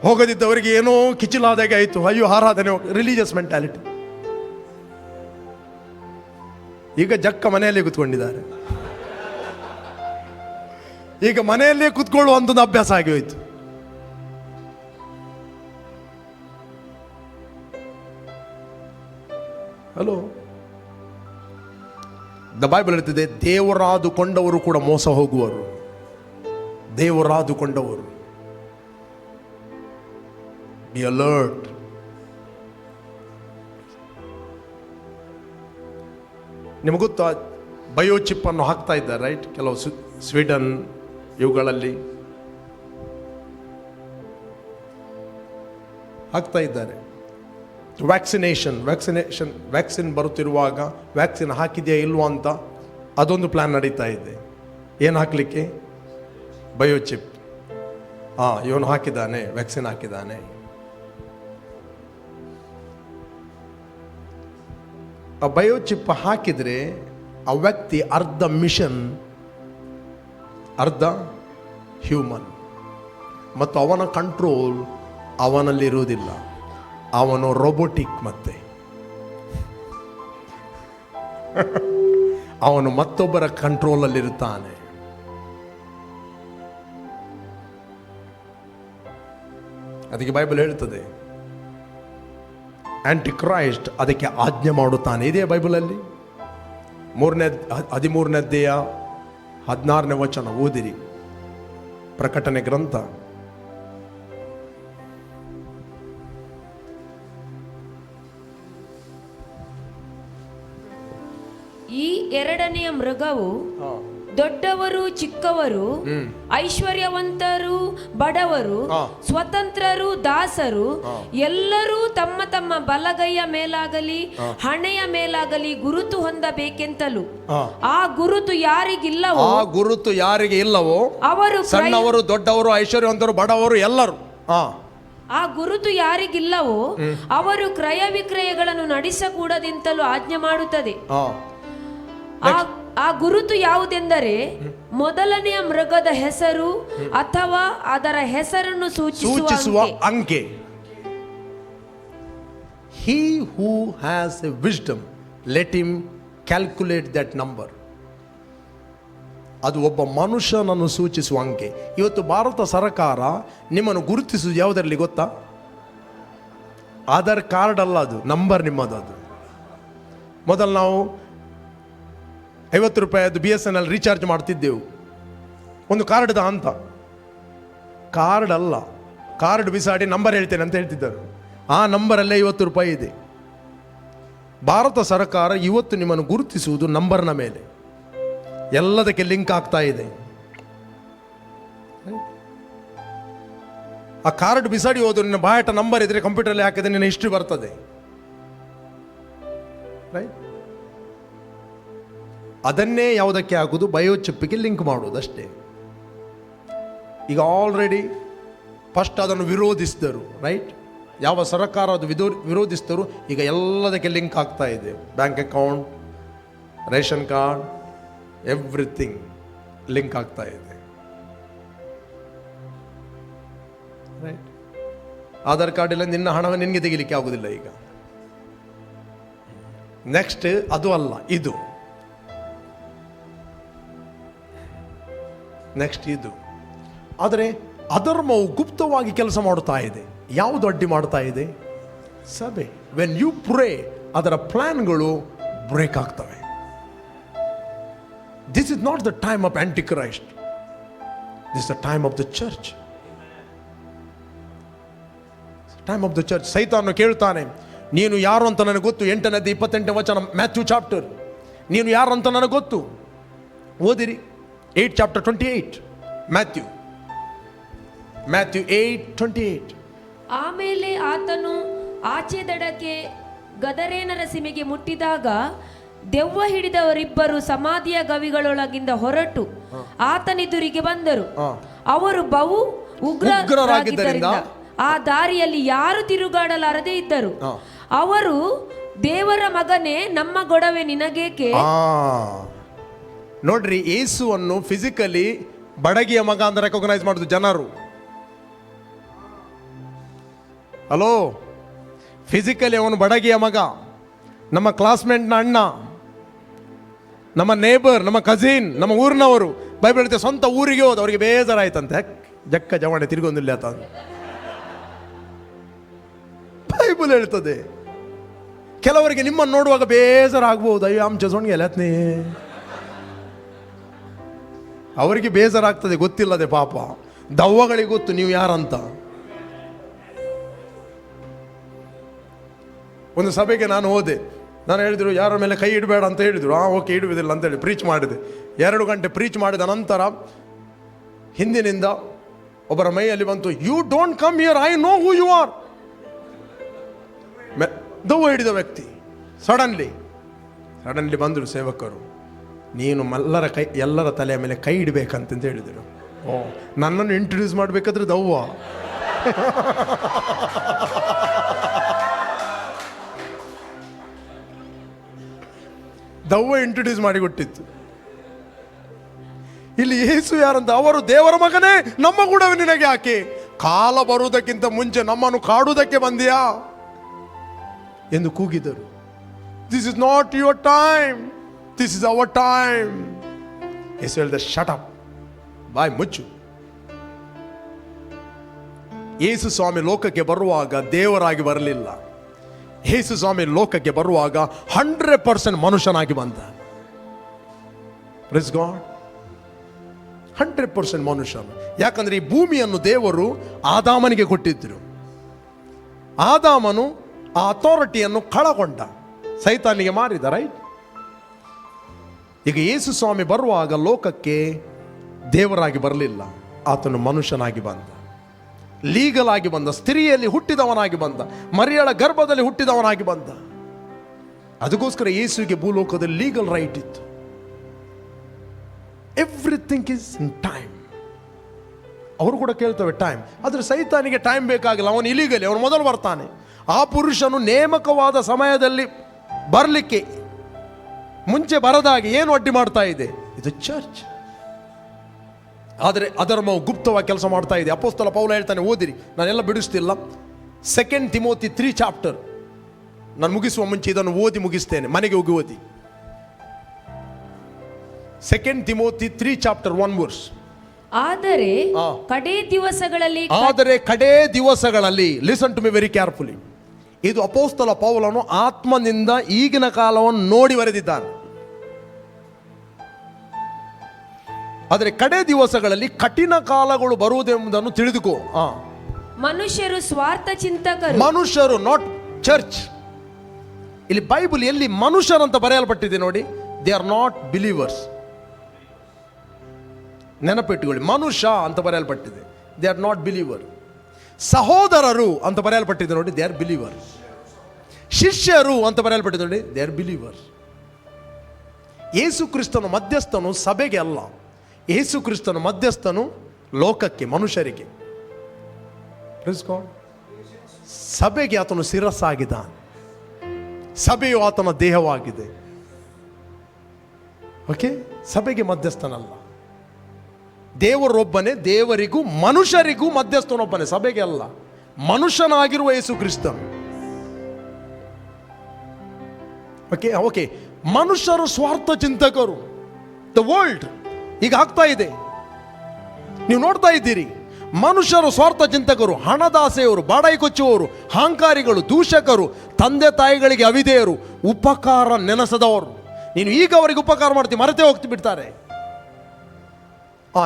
ಹೋಗದಿದ್ದವರಿಗೆ ಏನೋ ಕಿಚಿಲಾದಾಗೆ ಆಯಿತು, ಅಯ್ಯೋ ಆರಾಧನೆ, ರಿಲಿಜಿಯಸ್ ಮೆಂಟಾಲಿಟಿ. ಈಗ ಜಕ್ಕ ಮನೆಯಲ್ಲೇ ಕೂತ್ಕೊಂಡಿದ್ದಾರೆ. ಈಗ ಮನೆಯಲ್ಲೇ ಕೂತ್ಕೊಳ್ಳುವ ಒಂದು ಅಭ್ಯಾಸ ಆಗಿ ಹೋಯ್ತು. ಹಲೋ, ದ ಬೈಬಲ್ ಹೇಳ್ತಿದೆ, ದೇವರಾದುಕೊಂಡವರು ಕೂಡ ಮೋಸ ಹೋಗುವರು. ದೇವರಾದುಕೊಂಡವರು, ಬಿ ಅಲರ್ಟ್. ನಿಮಗೆ ಗೊತ್ತಾ, ಬಯೋಚಿಪ್ ಅನ್ನು ಹಾಕ್ತಾ ಇದ್ದಾರೆ, ರೈಟ್? ಕೆಲವು ಸ್ವೀಡನ್ ಇವುಗಳಲ್ಲಿ ಹಾಕ್ತಾ ಇದ್ದಾರೆ. ವ್ಯಾಕ್ಸಿನ್ ಬರುತ್ತಿರುವಾಗ ವ್ಯಾಕ್ಸಿನ್ ಹಾಕಿದೆಯಾ ಇಲ್ವಾ ಅಂತ ಅದೊಂದು ಪ್ಲ್ಯಾನ್ ನಡೀತಾ ಇದೆ. ಏನು ಹಾಕಲಿಕ್ಕೆ? ಬಯೋಚಿಪ್. ಇವನು ಹಾಕಿದ್ದಾನೆ, ವ್ಯಾಕ್ಸಿನ್ ಹಾಕಿದ್ದಾನೆ. ಆ ಬಯೋಚಿಪ್ ಹಾಕಿದರೆ ಆ ವ್ಯಕ್ತಿ ಅರ್ಧ ಮಿಷನ್, ಅರ್ಧ ಹ್ಯೂಮನ್, ಮತ್ತು ಅವನ ಕಂಟ್ರೋಲ್ ಅವನಲ್ಲಿರುವುದಿಲ್ಲ. ಅವನು ರೋಬೋಟಿಕ್. ಮತ್ತೆ ಅವನು ಮತ್ತೊಬ್ಬರ ಕಂಟ್ರೋಲಲ್ಲಿರುತ್ತಾನೆ. ಅದಕ್ಕೆ ಬೈಬಲ್ ಹೇಳ್ತದೆ, ಆಂಟಿ ಕ್ರೈಸ್ಟ್ ಅದಕ್ಕೆ ಆಜ್ಞೆ ಮಾಡುತ್ತಾನೆ. ಇದೇ ಬೈಬಲಲ್ಲಿ 13ನೇ ಅಧ್ಯಾಯ 16ನೇ ವಚನ ಓದಿರಿ, ಪ್ರಕಟಣೆ ಗ್ರಂಥ. ಈ ಎರಡನೆಯ ಮೃಗವು ದೊಡ್ಡವರು ಚಿಕ್ಕವರು, ಐಶ್ವರ್ಯವಂತರು ಬಡವರು, ಸ್ವತಂತ್ರರು ದಾಸರು ಎಲ್ಲರೂ ತಮ್ಮ ತಮ್ಮ ಬಲಗೈಯ ಮೇಲಾಗಲಿ ಹಣೆಯ ಮೇಲಾಗಲಿ ಗುರುತು ಹೊಂದಬೇಕೆಂತಲೂ, ಆ ಗುರುತು ಯಾರಿಗೆ ಇಲ್ಲವೋ ಅವರು, ಸಣ್ಣವರು ದೊಡ್ಡವರು ಐಶ್ವರ್ಯವಂತರು ಬಡವರು ಎಲ್ಲರೂ, ಆ ಗುರುತು ಯಾರಿಗಿಲ್ಲವೋ ಅವರು ಕ್ರಯ ವಿಕ್ರಯಗಳನ್ನು ನಡೆಸಕೂಡದೆಂತಲೂ ಆಜ್ಞೆ ಮಾಡುತ್ತದೆ. ಆ ಗುರುತು ಯಾವುದೆಂದರೆ ಮೊದಲನೆಯ ಮೃಗದ ಹೆಸರು ಅಥವಾ ಅದರ ಹೆಸರನ್ನು ಸೂಚಿಸುವ ಅಂಕೆ. He who has a wisdom, let him calculate that number. ಅದು ಒಬ್ಬ ಮನುಷ್ಯನನ್ನು ಸೂಚಿಸುವ ಅಂಕೆ. ಇವತ್ತು ಭಾರತ ಸರ್ಕಾರ ನಿಮ್ಮನ್ನು ಗುರುತಿಸುವುದು ಯಾವುದರಲ್ಲಿ ಗೊತ್ತಾ? ಆಧಾರ್ ಕಾರ್ಡ್ ಅಲ್ಲ, ಅದು ನಂಬರ್ ನಿಮ್ಮದು. ಅದು ಮೊದಲು ನಾವು 50 ರೂಪಾಯಿದು BSNL ರೀಚಾರ್ಜ್ ಮಾಡ್ತಿದ್ದೆವು, ಒಂದು ಕಾರ್ಡ್ದ ಅಂತ. ಕಾರ್ಡ್ ಅಲ್ಲ, ಕಾರ್ಡ್ ಬಿಸಾಡಿ ನಂಬರ್ ಹೇಳ್ತೇನೆ ಅಂತ ಹೇಳ್ತಿದ್ದರು. ಆ ನಂಬರಲ್ಲೇ 50 ರೂಪಾಯಿ ಇದೆ. ಭಾರತ ಸರ್ಕಾರ ಇವತ್ತು ನಿಮ್ಮನ್ನು ಗುರುತಿಸುವುದು ನಂಬರ್ನ ಮೇಲೆ, ಎಲ್ಲದಕ್ಕೆ ಲಿಂಕ್ ಆಗ್ತಾ ಇದೆ. ಆ ಕಾರ್ಡ್ ಬಿಸಾಡಿ ಹೋದು ನಿನ್ನ ಬಾಯಟ ನಂಬರ್ ಇದ್ರೆ ಕಂಪ್ಯೂಟರ್ಲ್ಲಿ ಹಾಕಿದ್ರೆ ನಿನ್ನ ಹಿಸ್ಟ್ರಿ ಬರ್ತದೆ, ರೈಟ್? ಅದನ್ನೇ ಯಾವುದಕ್ಕೆ ಹಾಕುವುದು? ಬಯೋಚಿಪ್ಗೆ ಲಿಂಕ್ ಮಾಡುವುದು ಅಷ್ಟೇ. ಈಗ ಆಲ್ರೆಡಿ ಫಸ್ಟ್ ಅದನ್ನು ವಿರೋಧಿಸಿದರು, ರೈಟ್? ಯಾವ ಸರ್ಕಾರ ಅದು ವಿರೋಧಿಸಿದರು, ಈಗ ಎಲ್ಲದಕ್ಕೆ ಲಿಂಕ್ ಆಗ್ತಾ ಇದೆ. Bank account, ration card, everything link ಆಗ್ತಾ ಇದೆ, ರೈಟ್? ಆಧಾರ್ ಕಾರ್ಡ್ ಇಲ್ಲ, ನಿನ್ನ ಹಣವನ್ನು ನಿನಗೆ ತೆಗಿಲಿಕ್ಕೆ ಆಗುದಿಲ್ಲ ಈಗ. ನೆಕ್ಸ್ಟ್ ಅದು ಅಲ್ಲ, ಇದು ನೆಕ್ಸ್ಟ್ ಇದು. ಆದರೆ ಅಧರ್ಮವು ಗುಪ್ತವಾಗಿ ಕೆಲಸ ಮಾಡುತ್ತಾ ಇದೆ. ಯಾವುದು ಅಡ್ಡಿ ಮಾಡ್ತಾ ಇದೆ? ಸಭೆ. ವೆನ್ ಯು ಪ್ರೇ, ಅದರ ಪ್ಲಾನ್ಗಳು ಬ್ರೇಕ್ ಆಗ್ತವೆ. This is not the time of antichrist, this the time of the church. Time of the church. ಸೈತಾನು ಕೇಳ್ತಾನೆ, ನೀನು ಯಾರು ಅಂತ ನನಗೆ ಗೊತ್ತು. 8ನೇ ಅಧ್ಯಾಯ 28ನೇ ವಚನ, ಮ್ಯಾಥ್ಯೂ ಚಾಪ್ಟರ್. ನೀನು ಯಾರು ಅಂತ ನನಗೆ ಗೊತ್ತು. ಓದಿರಿ 8 ಚಾಪ್ಟರ್ 28, ಮ್ಯಾಥ್ಯೂ 8:28. ಆಮೇಲೆ ಆತನು ಆಚೆ ದಡಕ್ಕೆ ಗದರೇನರ ಸೀಮೆಗೆ ಮುಟ್ಟಿದಾಗ ದೆವ್ವ ಹಿಡಿದವರಿಬ್ಬರು ಸಮಾಧಿಯ ಗವಿಗಳೊಳಗಿಂದ ಹೊರಟು ಆತನೆದುರಿಗೆ ಬಂದರು. ಅವರು ಬಹು ಉಗ್ರರಾಗಿದ್ದರಿಂದ ಆ ದಾರಿಯಲ್ಲಿ ಯಾರು ತಿರುಗಾಡಲಾರದೆ ಇದ್ದರು. ಅವರು, ದೇವರ ಮಗನೇ, ನಮ್ಮ ಗೊಡವೆ ನಿನಗೇಕೆ? ನೋಡ್ರಿ, ಯೇಸುವನ್ನು ಫಿಸಿಕಲಿ ಬಡಗಿಯ ಮಗ ಅಂತ ರೆಕಗ್ನೈಸ್ ಮಾಡುದು ಜನರು. ಹಲೋ, ಫಿಸಿಕಲಿ ಅವನು ಬಡಗಿಯ ಮಗ, ನಮ್ಮ ಕ್ಲಾಸ್ಮೇಟ್ನ ಅಣ್ಣ, ನಮ್ಮ ನೇಬರ್, ನಮ್ಮ ಕಸಿನ್, ನಮ್ಮ ಊರಿನವರು. ಬೈಬಲ್ ಹೇಳ್ತೆ ಸ್ವಂತ ಊರಿಗೆ ಹೋದ ಅವರಿಗೆ ಬೇಜಾರಾಯ್ತಂತೆ, ಜಕ್ಕ ಜವಾಣೆ ತಿರುಗೊಂದಿಲ್ಲ ಅಂತ ಬೈಬಲ್ ಹೇಳ್ತದೆ. ಕೆಲವರಿಗೆ ನಿಮ್ಮನ್ನು ನೋಡುವಾಗ ಬೇಜಾರಾಗ್ಬೋದು, ಅಯ್ಯೋ ಆಮ್ ಜಸೋಣ್ಗೆ ಎಲ್ಲತ್ನೇ, ಅವರಿಗೆ ಬೇಜಾರಾಗ್ತದೆ, ಗೊತ್ತಿಲ್ಲದೆ ಪಾಪ. ದವ್ವಗಳಿಗೆ ಗೊತ್ತು ನೀವು ಯಾರಂತ. ಒಂದು ಸಭೆಗೆ ನಾನು ಹೋದೆ, ನಾನು ಹೇಳಿದ್ರು ಯಾರ ಮೇಲೆ ಕೈ ಇಡಬೇಡ ಅಂತ ಹೇಳಿದರು. ಓಕೆ, ಇಡುವುದಿಲ್ಲ ಅಂತೇಳಿ ಪ್ರೀಚ್ ಮಾಡಿದೆ. 2 ಗಂಟೆ ಪ್ರೀಚ್ ಮಾಡಿದ ನಂತರ ಹಿಂದಿನಿಂದ ಒಬ್ಬರ ಮೈಯಲ್ಲಿ ಬಂತು, you don't come here, I know who you are. ದವ್ವ ಹಿಡಿದ ವ್ಯಕ್ತಿ ಸಡನ್ಲಿ ಬಂದರು ಸೇವಕರು, ನೀನು ಎಲ್ಲರ ತಲೆಯ ಮೇಲೆ ಕೈ ಇಡಬೇಕಂತ ಹೇಳಿದರು. ನನ್ನನ್ನು ಇಂಟ್ರೊಡ್ಯೂಸ್ ಮಾಡಬೇಕಾದ್ರೆ ದವ್ವ. ದವ್ವ ಇಂಟ್ರೊಡ್ಯೂಸ್ ಮಾಡಿಕೊಟ್ಟಿತ್ತು. ಇಲ್ಲಿ ಯೇಸು ಯಾರಂತ, ಅವರು ದೇವರ ಮಗನೇ, ನಮ್ಮ ಗುಡವೆ ನಿನಗೆ ಯಾಕೆ? ಕಾಲ ಬರುವುದಕ್ಕಿಂತ ಮುಂಚೆ ನಮ್ಮನ್ನು ಕಾಡುವುದಕ್ಕೆ ಬಂದಿಯಾ ಎಂದು ಕೂಗಿದರು. This is not your time, this is our time. ಯೇಸು ಹೇಳಿದ, ಶಟ್ ಅಪ್, ಬಾಯ್ ಮುಚ್ಚು. ಯೇಸು ಸ್ವಾಮಿ ಲೋಕಕ್ಕೆ ಬರುವಾಗ ದೇವರಾಗಿ ಬರಲಿಲ್ಲ. ಯೇಸು ಸ್ವಾಮಿ ಲೋಕಕ್ಕೆ ಬರುವಾಗ 100% ಮನುಷ್ಯನಾಗಿ ಬಂದ. ಪ್ರೇಸ್ ಗಾಡ್, 100% ಮನುಷ್ಯನು. ಯಾಕಂದ್ರೆ ಈ ಭೂಮಿಯನ್ನು ದೇವರು ಆದಾಮನಿಗೆ ಕೊಟ್ಟಿದ್ರು. ಆದಾಮನು ಆ ಅಥಾರಿಟಿಯನ್ನು ಕಳಕೊಂಡ, ಸೈತಾನಿಗೆ ಮಾರಿದ, ರೈಟ್? ಈಗ ಯೇಸು ಸ್ವಾಮಿ ಬರುವಾಗ ಲೋಕಕ್ಕೆ ದೇವರಾಗಿ ಬರಲಿಲ್ಲ, ಆತನು ಮನುಷ್ಯನಾಗಿ ಬಂದ, ಲೀಗಲ್ ಆಗಿ ಬಂದ, ಸ್ತ್ರೀಯಲ್ಲಿ ಹುಟ್ಟಿದವನಾಗಿ ಬಂದ, ಮರಿಯಳ ಗರ್ಭದಲ್ಲಿ ಹುಟ್ಟಿದವನಾಗಿ ಬಂದ. ಅದಕ್ಕೋಸ್ಕರ ಯೇಸುವಿಗೆ ಭೂಲೋಕದಲ್ಲಿ ಲೀಗಲ್ ರೈಟ್ ಇತ್ತು. Everything is in time. ಅವರು ಕೂಡ ಕೇಳ್ತವೆ ಟೈಮ್, ಆದರೆ ಸೈತಾನಿಗೆ ಟೈಮ್ ಬೇಕಾಗಿಲ್ಲ, ಅವನು ಇಲೀಗಲಿ, ಅವನು ಮೊದಲು ಬರ್ತಾನೆ. ಆ ಪುರುಷನು ನೇಮಕವಾದ ಸಮಯದಲ್ಲಿ ಬರಲಿಕ್ಕೆ ಮುಂಚೆ ಬರದಾಗಿ ಏನು ಅಡ್ಡಿ ಮಾಡ್ತಾ ಇದೆ? ಇದು ಚರ್ಚ್. ಆದರೆ ಅಧರ್ಮವು ಗುಪ್ತವಾಗಿ ಕೆಲಸ ಮಾಡ್ತಾ ಇದೆ. ಅಪೊಸ್ತಲ ಪೌಲ ಹೇಳ್ತಾನೆ, ಓದಿರಿ, ನಾನೆಲ್ಲ ಬಿಡಿಸ್ತಿಲ್ಲ. 2 ತಿಮೋತಿ 3 ಚಾಪ್ಟರ್, ನಾನು ಮುಗಿಸುವ ಮುಂಚೆ ಇದನ್ನು ಓದಿ ಮುಗಿಸ್ತೇನೆ, ಮನೆಗೆ ಹೋಗಿ ಓದಿ. 2 ತಿಮೋತಿ 3 ಚಾಪ್ಟರ್ 1 ವರ್ಸ್. ಆದರೆ ಕಡೇ ದಿವಸಗಳಲ್ಲಿ listen to me very carefully. ಇದು ಅಪೊಸ್ತಲ ಪೌಲನು ಆತ್ಮನಿಂದ ಈಗಿನ ಕಾಲವನ್ನು ನೋಡಿ ಬರೆದಿದ್ದಾನೆ. ಆದರೆ ಕಡೆ ದಿವಸಗಳಲ್ಲಿ ಕಠಿಣ ಕಾಲಗಳು ಬರುವುದೆಂಬುದನ್ನು ತಿಳಿದುಕೋ. ಮನುಷ್ಯರು ಸ್ವಾರ್ಥ ಚಿಂತಕರು. ಮನುಷ್ಯರು, ನಾಟ್ ಚರ್ಚ್. ಇಲ್ಲಿ ಬೈಬಲ್ ಎಲ್ಲಿ ಮನುಷ್ಯರಂತ ಬರೆಯಲ್ಪಟ್ಟಿದೆ ನೋಡಿ, ದೇ ಆರ್ ನಾಟ್ ಬಿಲೀವರ್ಸ್. ನೆನಪಿಟ್ಟುಕೊಳ್ಳಿ, ಮನುಷ್ಯ ಅಂತ ಬರೆಯಲ್ಪಟ್ಟಿದೆ, ದೇ ಆರ್ ನಾಟ್ ಬಿಲೀವರ್. ಸಹೋದರರು ಅಂತ ಬರೆಯಲ್ಪಟ್ಟಿದೆ ನೋಡಿ, ದೇ ಆರ್ ಬಿಲೀವರ್. ಶಿಷ್ಯರು ಅಂತ ಬರೆಯಲ್ಪಟ್ಟಿದೆ ನೋಡಿ, ದೇ ಆರ್ ಬಿಲೀವರ್. ಯೇಸು ಕ್ರಿಸ್ತನು ಮಧ್ಯಸ್ಥನು ಸಭೆಗೆ ಅಲ್ಲ, ಯೇಸು ಕ್ರಿಸ್ತನು ಮಧ್ಯಸ್ಥನು ಲೋಕಕ್ಕೆ, ಮನುಷ್ಯರಿಗೆ. ಸಭೆಗೆ ಆತನು ಶಿರಸ್ಸಾಗಿದ್ದಾನೆ, ಸಭೆಯು ಆತನ ದೇಹವಾಗಿದೆ. ಓಕೆ, ಸಭೆಗೆ ಮಧ್ಯಸ್ಥನಲ್ಲ. ದೇವರೊಬ್ಬನೇ, ದೇವರಿಗೂ ಮನುಷ್ಯರಿಗೂ ಮಧ್ಯಸ್ಥನೊಬ್ಬನೇ, ಸಭೆಗೆ ಅಲ್ಲ. ಮನುಷ್ಯನಾಗಿರುವ ಯೇಸು ಕ್ರಿಸ್ತನು. ಓಕೆ ಓಕೆ ಮನುಷ್ಯರು ಸ್ವಾರ್ಥ ಚಿಂತಕರು. ದ ವರ್ಲ್ಡ್ ಈಗ ಆಗ್ತಾ ಇದೆ, ನೀವು ನೋಡ್ತಾ ಇದ್ದೀರಿ. ಮನುಷ್ಯರು ಸ್ವಾರ್ಥ ಚಿಂತಕರು, ಹಣದಾಸೆಯವರು, ಬಾಡಾಯಿ ಕೊಚ್ಚುವವರು, ಅಹಂಕಾರಿಗಳು, ದೂಷಕರು, ತಂದೆ ತಾಯಿಗಳಿಗೆ ಅವಿಧೇಯರು, ಉಪಕಾರ ನೆನೆಸದವರು. ನೀನು ಈಗ ಅವರಿಗೆ ಉಪಕಾರ ಮಾಡ್ತೀವಿ, ಮರೆತೇ ಹೋಗ್ತಿ ಬಿಡ್ತಾರೆ.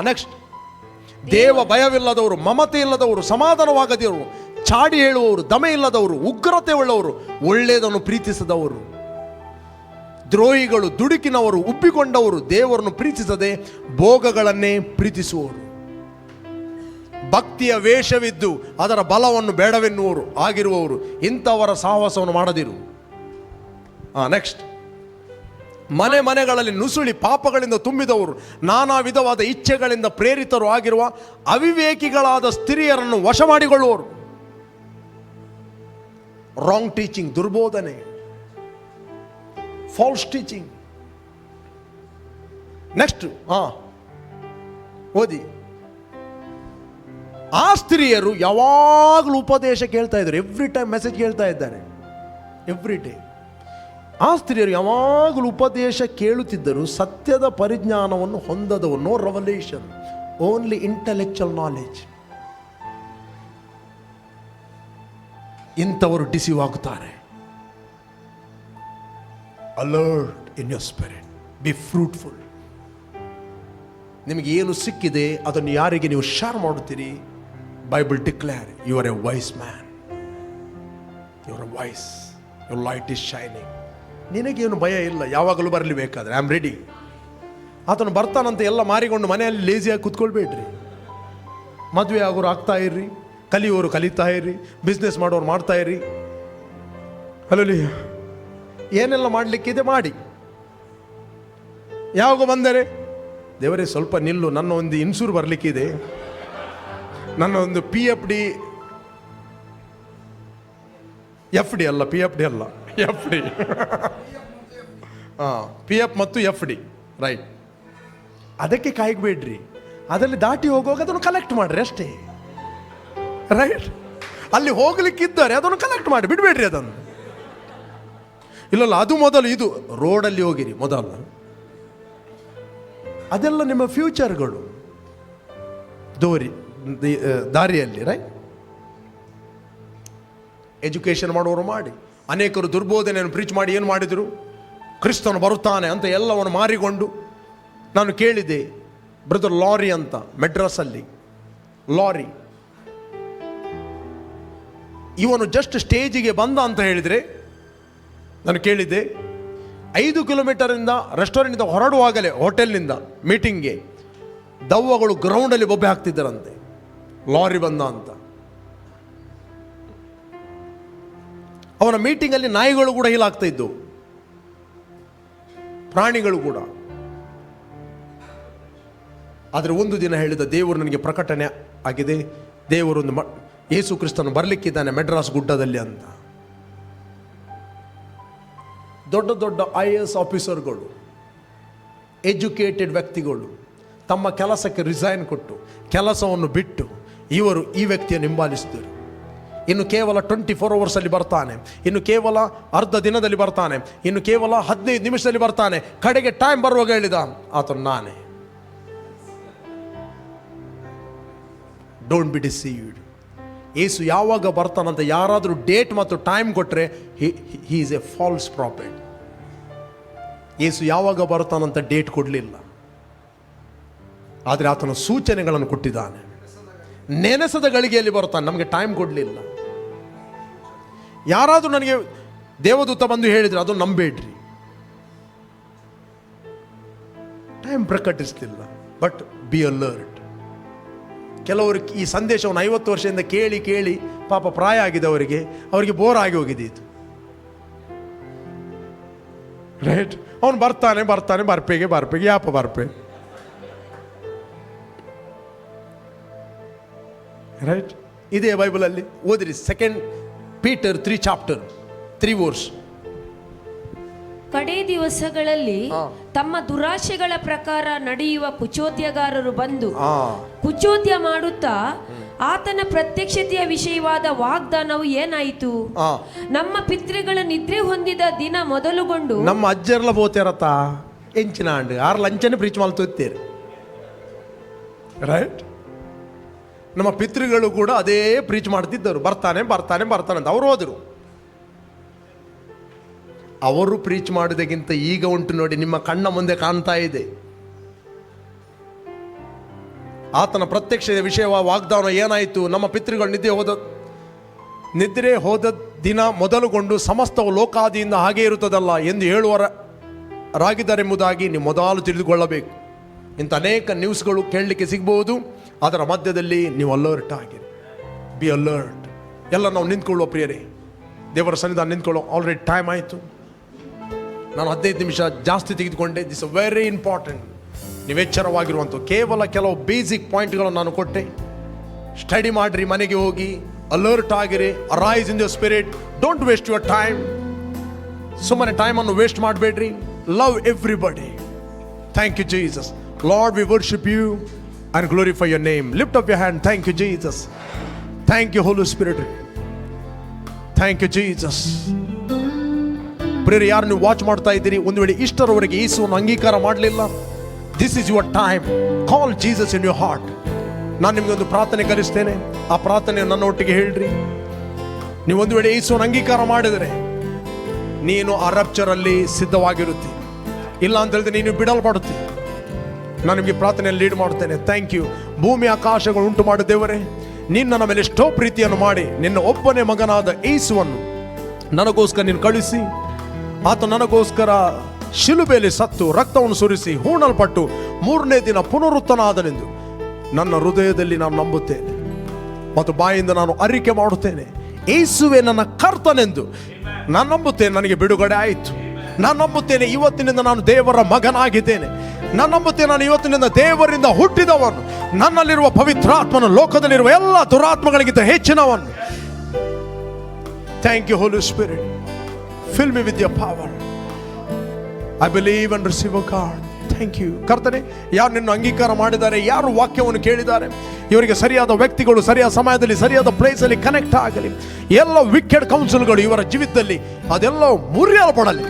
ನೆಕ್ಸ್ಟ್, ದೇವ ಭಯವಿಲ್ಲದವರು, ಮಮತೆ ಇಲ್ಲದವರು, ಸಮಾಧಾನವಾಗದಿರುವರು, ಚಾಡಿ ಹೇಳುವವರು, ದಮೆ ಇಲ್ಲದವರು, ಉಗ್ರತೆ ಉಳ್ಳವರು, ಒಳ್ಳೆಯದನ್ನು ಪ್ರೀತಿಸದವರು, ದ್ರೋಹಿಗಳು, ದುಡುಕಿನವರು, ಉಬ್ಬಿಕೊಂಡವರು, ದೇವರನ್ನು ಪ್ರೀತಿಸದೆ ಭೋಗಗಳನ್ನೇ ಪ್ರೀತಿಸುವವರು, ಭಕ್ತಿಯ ವೇಷವಿದ್ದು ಅದರ ಬಲವನ್ನು ಬೇಡವೆನ್ನುವರು ಆಗಿರುವವರು, ಇಂಥವರ ಸಹವಾಸವನ್ನು ಮಾಡದಿರು. ನೆಕ್ಸ್ಟ್, ಮನೆ ಮನೆಗಳಲ್ಲಿ ನುಸುಳಿ ಪಾಪಗಳಿಂದ ತುಂಬಿದವರು, ನಾನಾ ವಿಧವಾದ ಇಚ್ಛೆಗಳಿಂದ ಪ್ರೇರಿತರು ಆಗಿರುವ ಅವಿವೇಕಿಗಳಾದ ಸ್ತ್ರೀಯರನ್ನು ವಶ ಮಾಡಿಕೊಳ್ಳುವರು. ರಾಂಗ್ ಟೀಚಿಂಗ್, ದುರ್ಬೋಧನೆ, ಫಾಲ್ಸ್ ಟೀಚಿಂಗ್. ನೆಕ್ಸ್ಟ್ ಓದಿ. ಆ ಸ್ತ್ರೀಯರು ಯಾವಾಗಲೂ ಉಪದೇಶ ಕೇಳ್ತಾ ಇದ್ದಾರೆ, ಎವ್ರಿ ಟೈಮ್ ಮೆಸೇಜ್ ಕೇಳ್ತಾ ಇದ್ದಾರೆ, ಎವ್ರಿ ಡೇ. ಆ ಸ್ತ್ರೀಯರು ಯಾವಾಗಲೂ ಉಪದೇಶ ಕೇಳುತ್ತಿದ್ದರು, ಸತ್ಯದ ಪರಿಜ್ಞಾನವನ್ನು ಹೊಂದದವರು. No revelation, only intellectual knowledge. ಇಂಥವರು ಡಿಸೀವ್ ಆಗುತ್ತಾರೆ. Alert in your spirit, be fruitful. ನಿಮಗೆ ಏನು ಸಿಕ್ಕಿದೆ ಅದನ್ನು ಯಾರಿಗೆ ನೀವು ಶೇರ್ ಮಾಡುತ್ತೀರಿ? Bible declare you are a wise man, you are a wise, your light is shining. ನಿನಗೇನು ಭಯ ಇಲ್ಲ, ಯಾವಾಗಲೂ ಬರಲಿ ಬೇಕಾದ್ರೆ ಐ ಆಮ್ ರೆಡಿ. ಆತನು ಬರ್ತಾನಂತ ಎಲ್ಲ ಮಾರಿಕೊಂಡು ಮನೆಯಲ್ಲಿ ಲೇಸಿಯಾಗಿ ಕೂತ್ಕೊಳ್ಬೇಡ್ರಿ. ಮದುವೆ ಆಗೋರು ಆಗ್ತಾ ಇರ್ರಿ, ಕಲಿಯೋರು ಕಲಿತಾ ಇರ್ರಿ, ಬಿಸ್ನೆಸ್ ಮಾಡೋರು ಮಾಡ್ತಾ ಇರ್ರಿ. ಅಲ್ಲಲ್ಲಿ ಏನೆಲ್ಲ ಮಾಡಲಿಕ್ಕಿದೆ ಮಾಡಿ. ಯಾವಾಗ ಬಂದರೆ ದೇವರೇ ಸ್ವಲ್ಪ ನಿಲ್ಲು, ನನ್ನ ಒಂದು ಇನ್ಸೂರ್ ಬರಲಿಕ್ಕಿದೆ, ನನ್ನ ಒಂದು PFD, FD ಅಲ್ಲ, PFD ಅಲ್ಲ, FD. PF ಮತ್ತು FD, ರೈಟ್. ಅದಕ್ಕೆ ಕಾಯ್ಬೇಡ್ರಿ, ಅದರಲ್ಲಿ ದಾಟಿ ಹೋಗುವಾಗ ಅದನ್ನು ಕಲೆಕ್ಟ್ ಮಾಡ್ರಿ ಅಷ್ಟೇ, ರೈಟ್. ಅಲ್ಲಿ ಹೋಗ್ಲಿಕ್ಕಿದ್ದಾರೆ ಅದನ್ನು ಕಲೆಕ್ಟ್ ಮಾಡಿ ಬಿಡಬೇಡ್ರಿ ಅದನ್ನು. ಇಲ್ಲಲ್ಲ, ಅದು ಮೊದಲು, ಇದು ರೋಡಲ್ಲಿ ಹೋಗಿರಿ ಮೊದಲು. ಅದೆಲ್ಲ ನಿಮ್ಮ ಫ್ಯೂಚರ್ಗಳು, ದಾರಿಯಲ್ಲಿ, ರೈಟ್. ಎಜುಕೇಷನ್ ಮಾಡೋರು ಮಾಡಿ. ಅನೇಕರು ದುರ್ಬೋಧನೆಯನ್ನು ಪ್ರೀಚ್ ಮಾಡಿ ಏನು ಮಾಡಿದರು? ಕ್ರಿಸ್ತನು ಬರುತ್ತಾನೆ ಅಂತ ಎಲ್ಲವನ್ನು ಮಾರಿಕೊಂಡು. ನಾನು ಕೇಳಿದೆ, ಬ್ರದರ್ ಲಾರಿ ಅಂತ ಮೆಡ್ರಾಸಲ್ಲಿ, ಲಾರಿ, ಇವನು ಜಸ್ಟ್ ಸ್ಟೇಜಿಗೆ ಬಂದ ಅಂತ ಹೇಳಿದರೆ, ನಾನು ಕೇಳಿದ್ದೆ 5 ಕಿಲೋಮೀಟರಿಂದ ರೆಸ್ಟೋರೆಂಟಿಂದ ಹೊರಡುವಾಗಲೇ ಹೋಟೆಲ್ನಿಂದ ಮೀಟಿಂಗ್ಗೆ ದವ್ವಗಳು ಗ್ರೌಂಡಲ್ಲಿ ಬೊಬ್ಬೆ ಹಾಕ್ತಿದ್ದರಂತೆ, ಲಾರಿ ಬಂದ ಅಂತ. ಅವನ ಮೀಟಿಂಗಲ್ಲಿ ನಾಯಿಗಳು ಕೂಡ ಹೀಲಾಗ್ತಾ ಇದ್ದವು, ಪ್ರಾಣಿಗಳು ಕೂಡ. ಆದರೆ ಒಂದು ದಿನ ಹೇಳಿದ, ದೇವರು ನನಗೆ ಪ್ರಕಟಣೆ ಆಗಿದೆ, ದೇವರೊಂದು ಯೇಸು ಕ್ರಿಸ್ತನು ಬರಲಿಕ್ಕಿದ್ದಾನೆ ಮೆಡ್ರಾಸ್ ಗುಡ್ಡದಲ್ಲಿ ಅಂತ. ದೊಡ್ಡ ದೊಡ್ಡ IAS ಆಫೀಸರ್ಗಳು, ಎಜುಕೇಟೆಡ್ ವ್ಯಕ್ತಿಗಳು ತಮ್ಮ ಕೆಲಸಕ್ಕೆ ರಿಸೈನ್ ಕೊಟ್ಟು, ಕೆಲಸವನ್ನು ಬಿಟ್ಟು ಇವರು ಈ ವ್ಯಕ್ತಿಯನ್ನು ಹಿಂಬಾಲಿಸಿದರು. ಇನ್ನು ಕೇವಲ 24 ಅವರ್ಸಲ್ಲಿ ಬರ್ತಾನೆ, ಇನ್ನು ಕೇವಲ ಅರ್ಧ ದಿನದಲ್ಲಿ ಬರ್ತಾನೆ, ಇನ್ನು ಕೇವಲ 15 ನಿಮಿಷದಲ್ಲಿ ಬರ್ತಾನೆ. ಕಡೆಗೆ ಟೈಮ್ ಬರುವಾಗ ಹೇಳಿದ, ಆತನು ನಾನೇ. Don't be deceived. ಯೇಸು ಯಾವಾಗ ಬರ್ತಾನಂತ ಯಾರಾದರೂ ಡೇಟ್ ಮತ್ತು ಟೈಮ್ ಕೊಟ್ಟರೆ he is a false prophet. Yesu ಯಾವಾಗ ಬರ್ತಾನಂತ ಡೇಟ್ ಕೊಡಲಿಲ್ಲ, ಆದರೆ ಆತನ ಸೂಚನೆಗಳನ್ನು ಕೊಟ್ಟಿದ್ದಾನೆ. ನೆನೆಸದ ಗಳಿಗೆಯಲ್ಲಿ ಬರ್ತಾನೆ, ನಮಗೆ ಟೈಮ್ ಕೊಡಲಿಲ್ಲ. ಯಾರಾದರೂ ನನಗೆ ದೇವದೂತ ಬಂದು ಹೇಳಿದರೆ ಅದನ್ನು ನಂಬೇಡ್ರಿ, ಟೈಮ್ ಪ್ರಕಟಿಸಲಿಲ್ಲ. But be alert. ಕೆಲವರು ಈ ಸಂದೇಶವನ್ನು 50 ವರ್ಷದಿಂದ ಕೇಳಿ ಕೇಳಿ ಪಾಪ ಪ್ರಾಯ ಆಗಿದೆ ಅವರಿಗೆ ಬೋರ್ ಆಗಿ ಹೋಗಿದೆ ಇದು, ರೈಟ್. ಅವನು ಬರ್ತಾನೆ ಬರ್ಪೆಗೆ ಯಾಪ ಬರ್ಪೆ, ರೈಟ್. ಇದೇ ಬೈಬಲಲ್ಲಿ ಓದಿರಿ, 2 ಪೀಟರ್ 3 ಚಾಪ್ಟರ್ 3 ವರ್ಸ್. ಕಡೇ ದಿವಸಗಳಲ್ಲಿ ತಮ್ಮ ದುರಾಶೆಗಳ ಪ್ರಕಾರ ನಡೆಯುವ ಕುಚೋದ್ಯಗಾರರು ಬಂದು ಕುಚೋದ್ಯ ಮಾಡುತ್ತಾ, ಆತನ ಪ್ರತ್ಯಕ್ಷತೆಯ ವಿಷಯವಾದ ವಾಗ್ದಾನವು ಏನಾಯಿತು? ನಮ್ಮ ಪಿತೃಗಳ ನಿದ್ರೆ ಹೊಂದಿದ ದಿನ ಮೊದಲುಗೊಂಡು. ನಮ್ಮ ಅಜ್ಜರ್ಲ ಬೋತಿರತ್ತ ಎಂಚಿನ ಅಂಡು 6 ಲಂಚನೆ ಪ್ರೀಚ್ ಮಾಡ್ತೀರಿ, ರೈಟ್. ನಮ್ಮ ಪಿತೃಗಳು ಕೂಡ ಅದೇ ಪ್ರೀಚ್ ಮಾಡ್ತಿದ್ದರು, ಬರ್ತಾನೆ ಅಂತ. ಅವರು ಹೋದರು. ಅವರು ಪ್ರೀಚ್ ಮಾಡೋದಕ್ಕಿಂತ ಈಗ ಉಂಟು ನೋಡಿ, ನಿಮ್ಮ ಕಣ್ಣ ಮುಂದೆ ಕಾಣ್ತಾ ಇದೆ. ಆತನ ಪ್ರತ್ಯಕ್ಷತೆಯ ವಿಷಯವ ವಾಗ್ದಾನ ಏನಾಯಿತು? ನಮ್ಮ ಪಿತೃಗಳು ನಿದ್ರೆ ಹೋದ ದಿನ ಮೊದಲುಗೊಂಡು ಸಮಸ್ತವು ಲೋಕಾದಿಯಿಂದ ಹಾಗೆ ಇರುತ್ತದಲ್ಲ ಎಂದು ಹೇಳುವರಾಗಿದ್ದಾರೆಂಬುದಾಗಿ ನೀವು ಮೊದಲು ತಿಳಿದುಕೊಳ್ಳಬೇಕು. ಇಂಥ ಅನೇಕ ನ್ಯೂಸ್ಗಳು ಕೇಳಲಿಕ್ಕೆ ಸಿಗ್ಬೋದು. ಅದರ ಮಧ್ಯದಲ್ಲಿ ನೀವು ಅಲರ್ಟ್ ಆಗಿರಿ, ಬಿ ಅಲರ್ಟ್. ಎಲ್ಲ ನಾವು ನಿಂತ್ಕೊಳ್ಳುವ ಪ್ರಿಯರೇ, ದೇವರ ಸನ್ನಿಧಾನ ನಿಂತ್ಕೊಳ್ಳೋ. ಆಲ್ರೆಡಿ ಟೈಮ್ ಆಯಿತು. ನಾನು 15 ನಿಮಿಷ ಜಾಸ್ತಿ ತೆಗೆದುಕೊಂಡೆ. This very important. ನೀವು ಎಚ್ಚರವಾಗಿರುವಂಥ ಕೇವಲ ಕೆಲವು ಬೇಸಿಕ್ ಪಾಯಿಂಟ್ಗಳನ್ನು ನಾನು ಕೊಟ್ಟೆ. ಸ್ಟಡಿ ಮಾಡಿರಿ, ಮನೆಗೆ ಹೋಗಿ ಅಲರ್ಟ್ ಆಗಿರಿ. Arise in the spirit. Don't waste your time. ಸುಮ್ಮನೆ ಟೈಮನ್ನು ವೇಸ್ಟ್ ಮಾಡಬೇಡ್ರಿ. Love everybody. Thank you Jesus. Lord, we worship you and glorify your name. Lift up your hand. Thank you Jesus. Thank you Holy Spirit. Thank you Jesus. ಪ್ರಿಯರೇ, ಯಾರು ನೀವು watch ಮಾಡ್ತಾ ಇದ್ದೀರಿ, ಒಂದು ವೇಳೆ ಇಷ್ಟರವರೆಗೆ ಯೇಸುವನ್ನು ಅಂಗೀಕಾರ ಮಾಡಲಿಲ್ಲ, this is your time. Call Jesus in your heart. ನಾನು ನಿಮಗೆ ಒಂದು ಪ್ರಾರ್ಥನೆ ಕಲಿಸ್ತೇನೆ. ಆ ಪ್ರಾರ್ಥನೆ ನನ್ನ ಒಟ್ಟಿಗೆ ಹೇಳ್ರಿ. ನೀವು ಒಂದು ವೇಳೆ ಯೇಸುವನ್ನು ಅಂಗೀಕಾರ ಮಾಡಿದರೆ ನೀನು ಆ ರಪ್ಚರಲ್ಲಿ ಸಿದ್ಧವಾಗಿರುತ್ತಿ. ಇಲ್ಲ ಅಂತ ಹೇಳಿದ್ರೆ ನೀನು ಬಿಡಲ್ಪಡುತ್ತಿ. ನಾನು ನಿಮಗೆ ಪ್ರಾರ್ಥನೆಯಲ್ಲಿ ಲೀಡ್ ಮಾಡುತ್ತೇನೆ. Thank you. ಭೂಮಿ ಆಕಾಶಗಳು ಉಂಟು ಮಾಡು ದೇವರೇ, ನೀನು ನನ್ನ ಮೇಲೆ ಎಷ್ಟೋ ಪ್ರೀತಿಯನ್ನು ಮಾಡಿ ನಿನ್ನ ಒಬ್ಬನೇ ಮಗನಾದ ಯೇಸುವನ್ನು ನನಗೋಸ್ಕರ ನೀನು ಕಳಿಸಿ, ಆತ ನನಗೋಸ್ಕರ ಶಿಲುಬೆಯಲ್ಲಿ ಸತ್ತು ರಕ್ತವನ್ನು ಸುರಿಸಿ ಹೂಣಲ್ಪಟ್ಟು 3ನೇ ದಿನ ಪುನರುತ್ಥಾನನಾದನೆಂದು ನನ್ನ ಹೃದಯದಲ್ಲಿ ನಾನು ನಂಬುತ್ತೇನೆ ಮತ್ತು ಬಾಯಿಂದ ನಾನು ಅರಿಕೆ ಮಾಡುತ್ತೇನೆ. ಯೇಸುವೇ ನನ್ನ ಕರ್ತನೆಂದು ನಾನು ನಂಬುತ್ತೇನೆ. ನನಗೆ ಬಿಡುಗಡೆ ಆಯಿತು. ನಾನು ನಂಬುತ್ತೇನೆ ಇವತ್ತಿನಿಂದ ನಾನು ದೇವರ ಮಗನಾಗಿದ್ದೇನೆ. ನಾನು ನಂಬುತ್ತೇನೆ ನಾನು ಇವತ್ತಿನಿಂದ ದೇವರಿಂದ ಹುಟ್ಟಿದವನು. ನನ್ನಲ್ಲಿರುವ ಪವಿತ್ರಾತ್ಮನು ಲೋಕದಲ್ಲಿರುವ ಎಲ್ಲ ದುರಾತ್ಮಗಳಿಗಿಂತ ಹೆಚ್ಚಿನವನು. Thank you holy spirit. Fill me with your power. I believe and receive a God. Thank you ಕರ್ತನೆ. ಯಾರು ನಿನ್ನ ಅಂಗೀಕಾರ ಮಾಡಿದ್ದಾರೆ, ಯಾರು ವಾಕ್ಯವನ್ನು ಕೇಳಿದ್ದಾರೆ, ಇವರಿಗೆ ಸರಿಯಾದ ವ್ಯಕ್ತಿಗಳು ಸರಿಯಾದ ಸಮಯದಲ್ಲಿ ಸರಿಯಾದ ಪ್ಲೇಸಲ್ಲಿ ಕನೆಕ್ಟ್ ಆಗಲಿ. ಎಲ್ಲ ವಿಕೆಡ್ ಕೌನ್ಸಿಲ್ಗಳು ಇವರ ಜೀವಿತದಲ್ಲಿ ಅದೆಲ್ಲ ಮುರಿಯಲ್ಪಡಲಿ.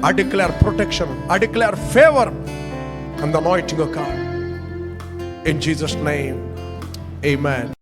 I declare protection. I declare favor and the anointing of God. In Jesus' name, amen.